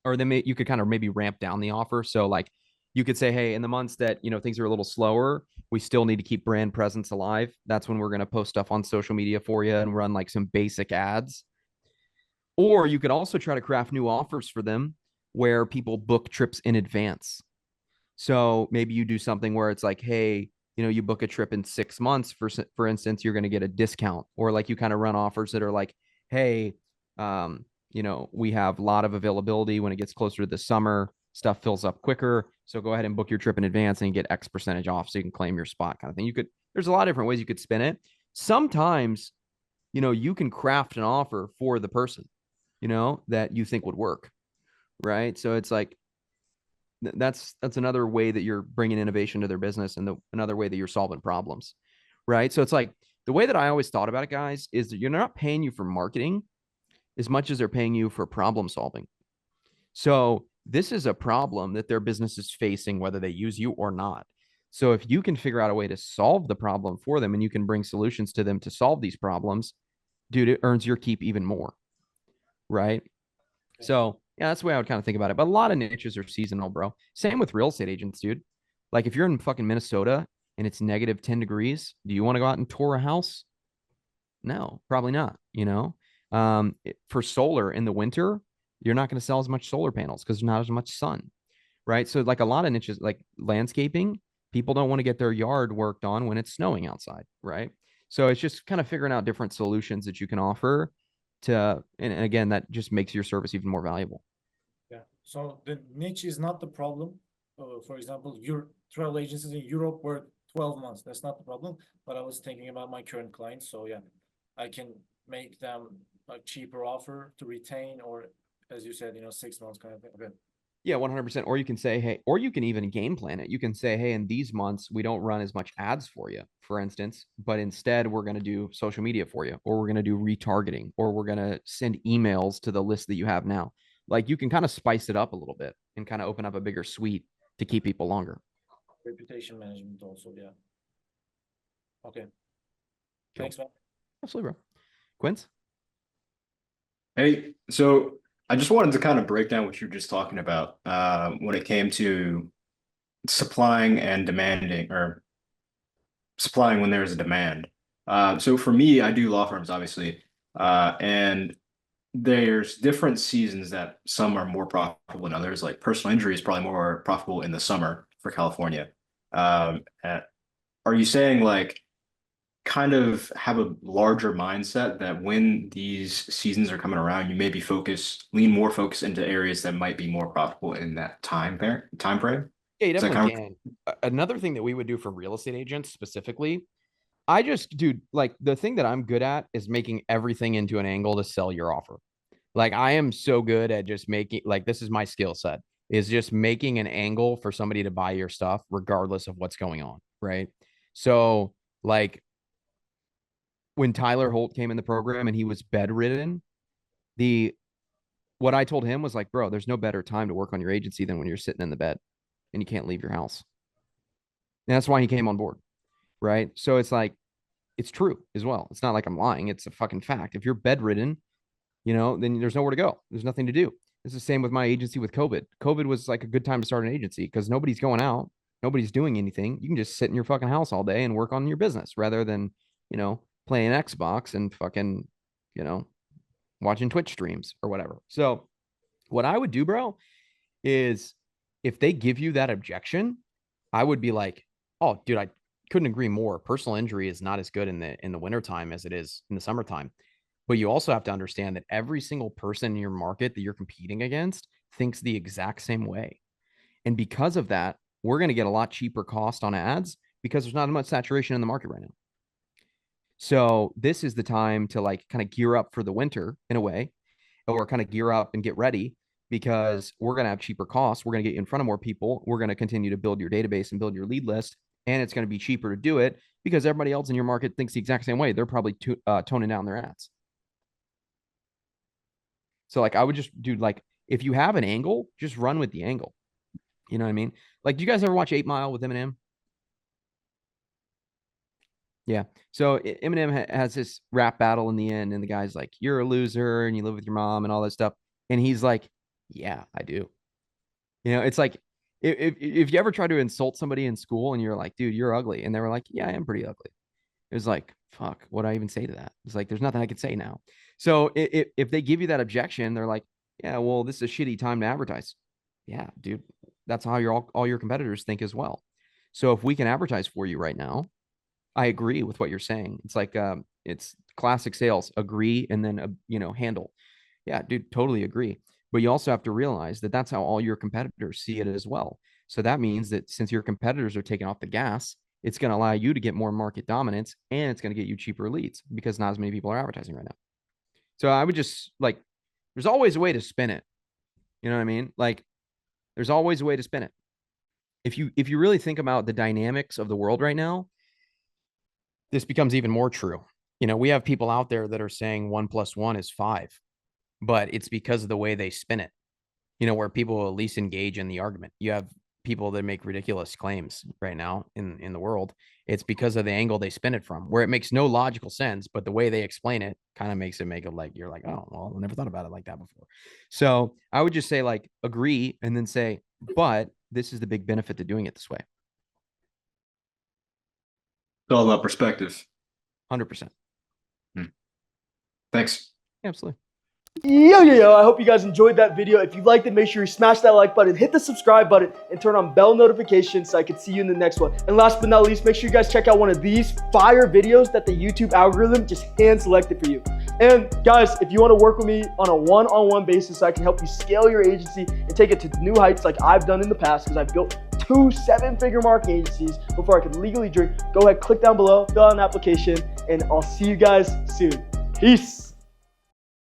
then you could kind of maybe ramp down the offer. So like you could say, hey, in the months that, things are a little slower, we still need to keep brand presence alive. That's when we're going to post stuff on social media for you and run like some basic ads. Or you could also try to craft new offers for them where people book trips in advance. So maybe you do something where it's like, hey, you book a trip in 6 months, for instance, you're going to get a discount. Or like you kind of run offers that are like, hey, we have a lot of availability when it gets closer to the summer, stuff fills up quicker. So go ahead and book your trip in advance and get X percentage off so you can claim your spot, kind of thing. There's a lot of different ways you could spin it. Sometimes, you can craft an offer for the person, that you think would work. Right. So it's like, that's another way that you're bringing innovation to their business and another way that you're solving problems. Right. So it's like the way that I always thought about it, guys, is that you're not paying you for marketing as much as they're paying you for problem solving. So this is a problem that their business is facing, whether they use you or not. So if you can figure out a way to solve the problem for them and you can bring solutions to them to solve these problems, dude, it earns your keep even more. Right. So yeah, that's the way I would kind of think about it. But a lot of niches are seasonal, bro. Same with real estate agents, dude. Like if you're in fucking Minnesota and it's negative 10 degrees, do you want to go out and tour a house? No, probably not. For solar in the winter, you're not going to sell as much solar panels because there's not as much sun. Right. So like a lot of niches, like landscaping, people don't want to get their yard worked on when it's snowing outside. Right. So it's just kind of figuring out different solutions that you can offer and again, that just makes your service even more valuable. Yeah. So the niche is not the problem. For example, your travel agencies in Europe work 12 months. That's not the problem. But I was thinking about my current clients. So yeah, I can make them a cheaper offer to retain, or as you said, 6 months kind of thing. Okay. Yeah, 100%. Or you can say, hey, or you can even game plan it. You can say, hey, in these months, we don't run as much ads for you, for instance, but instead we're going to do social media for you, or we're going to do retargeting, or we're going to send emails to the list that you have now. Like you can kind of spice it up a little bit and kind of open up a bigger suite to keep people longer. Reputation management also, yeah. Okay. Thanks, man. Absolutely, bro. Quince? Hey, so I just wanted to kind of break down what you were just talking about when it came to supplying and demanding, or supplying when there's a demand. So for me, I do law firms, obviously, and there's different seasons that some are more profitable than others. Like personal injury is probably more profitable in the summer for California. Are you saying like kind of have a larger mindset that when these seasons are coming around, you maybe lean more focus into areas that might be more profitable in that time frame? Yeah, you Is that definitely kind of can. Another thing that we would do for real estate agents specifically, dude, like the thing that I'm good at is making everything into an angle to sell your offer. Like I am so good at just making, like, this is my skill set, is just making an angle for somebody to buy your stuff regardless of what's going on, right? So like when Tyler Holt came in the program and he was bedridden, what I told him was like, bro, there's no better time to work on your agency than when you're sitting in the bed and you can't leave your house. And that's why he came on board, right? So it's like, it's true as well. It's not like I'm lying. It's a fucking fact. If you're bedridden, then there's nowhere to go. There's nothing to do. It's the same with my agency with COVID. COVID was like a good time to start an agency because nobody's going out. Nobody's doing anything. You can just sit in your fucking house all day and work on your business rather than, playing Xbox and fucking, watching Twitch streams or whatever. So what I would do, bro, is if they give you that objection, I would be like, oh, dude, I couldn't agree more. Personal injury is not as good in the wintertime as it is in the summertime. But you also have to understand that every single person in your market that you're competing against thinks the exact same way. And because of that, we're going to get a lot cheaper cost on ads because there's not much saturation in the market right now. So this is the time to like kind of gear up for the winter in a way, or kind of gear up and get ready because we're going to have cheaper costs. We're going to get you in front of more people. We're going to continue to build your database and build your lead list. And it's going to be cheaper to do it because everybody else in your market thinks the exact same way. They're probably toning down their ads. So like I would just do, like, if you have an angle, just run with the angle. You know what I mean? Like, do you guys ever watch 8 Mile with Eminem? Yeah. So Eminem has this rap battle in the end, and the guy's like, "You're a loser, and you live with your mom, and all that stuff." And he's like, "Yeah, I do." It's like if you ever try to insult somebody in school, and you're like, "Dude, you're ugly," and they were like, "Yeah, I am pretty ugly." It was like, fuck, what do I even say to that? It's like, there's nothing I could say now. So if they give you that objection, they're like, yeah, well, this is a shitty time to advertise. Yeah, dude, that's how all your competitors think as well. So if we can advertise for you right now, I agree with what you're saying. It's like, it's classic sales, agree, and then, handle. Yeah, dude, totally agree. But you also have to realize that that's how all your competitors see it as well. So that means that since your competitors are taking off the gas, it's going to allow you to get more market dominance, and it's going to get you cheaper leads because not as many people are advertising right now. So I would just like, there's always a way to spin it. You know what I mean? Like, there's always a way to spin it. If you really think about the dynamics of the world right now, this becomes even more true. We have people out there that are saying 1 + 1 is 5, but it's because of the way they spin it, where people will at least engage in the argument. You have people that make ridiculous claims right now in the world. It's because of the angle they spin it from, where it makes no logical sense, but the way they explain it kind of makes it make it like, you're like, oh, well, I never thought about it like that before. So I would just say, like, agree, and then say, but this is the big benefit to doing it this way. It's all about perspective. 100%. Thanks. Absolutely. Yo, I hope you guys enjoyed that video. If you liked it, make sure you smash that like button, hit the subscribe button, and turn on bell notifications so I can see you in the next one. And last but not least, make sure you guys check out one of these fire videos that the YouTube algorithm just hand selected for you. And guys, if you want to work with me on a one-on-one basis so I can help you scale your agency and take it to new heights like I've done in the past, because I've built 2 7-figure marketing agencies before I could legally drink, go ahead, click down below, fill out an application, and I'll see you guys soon. Peace.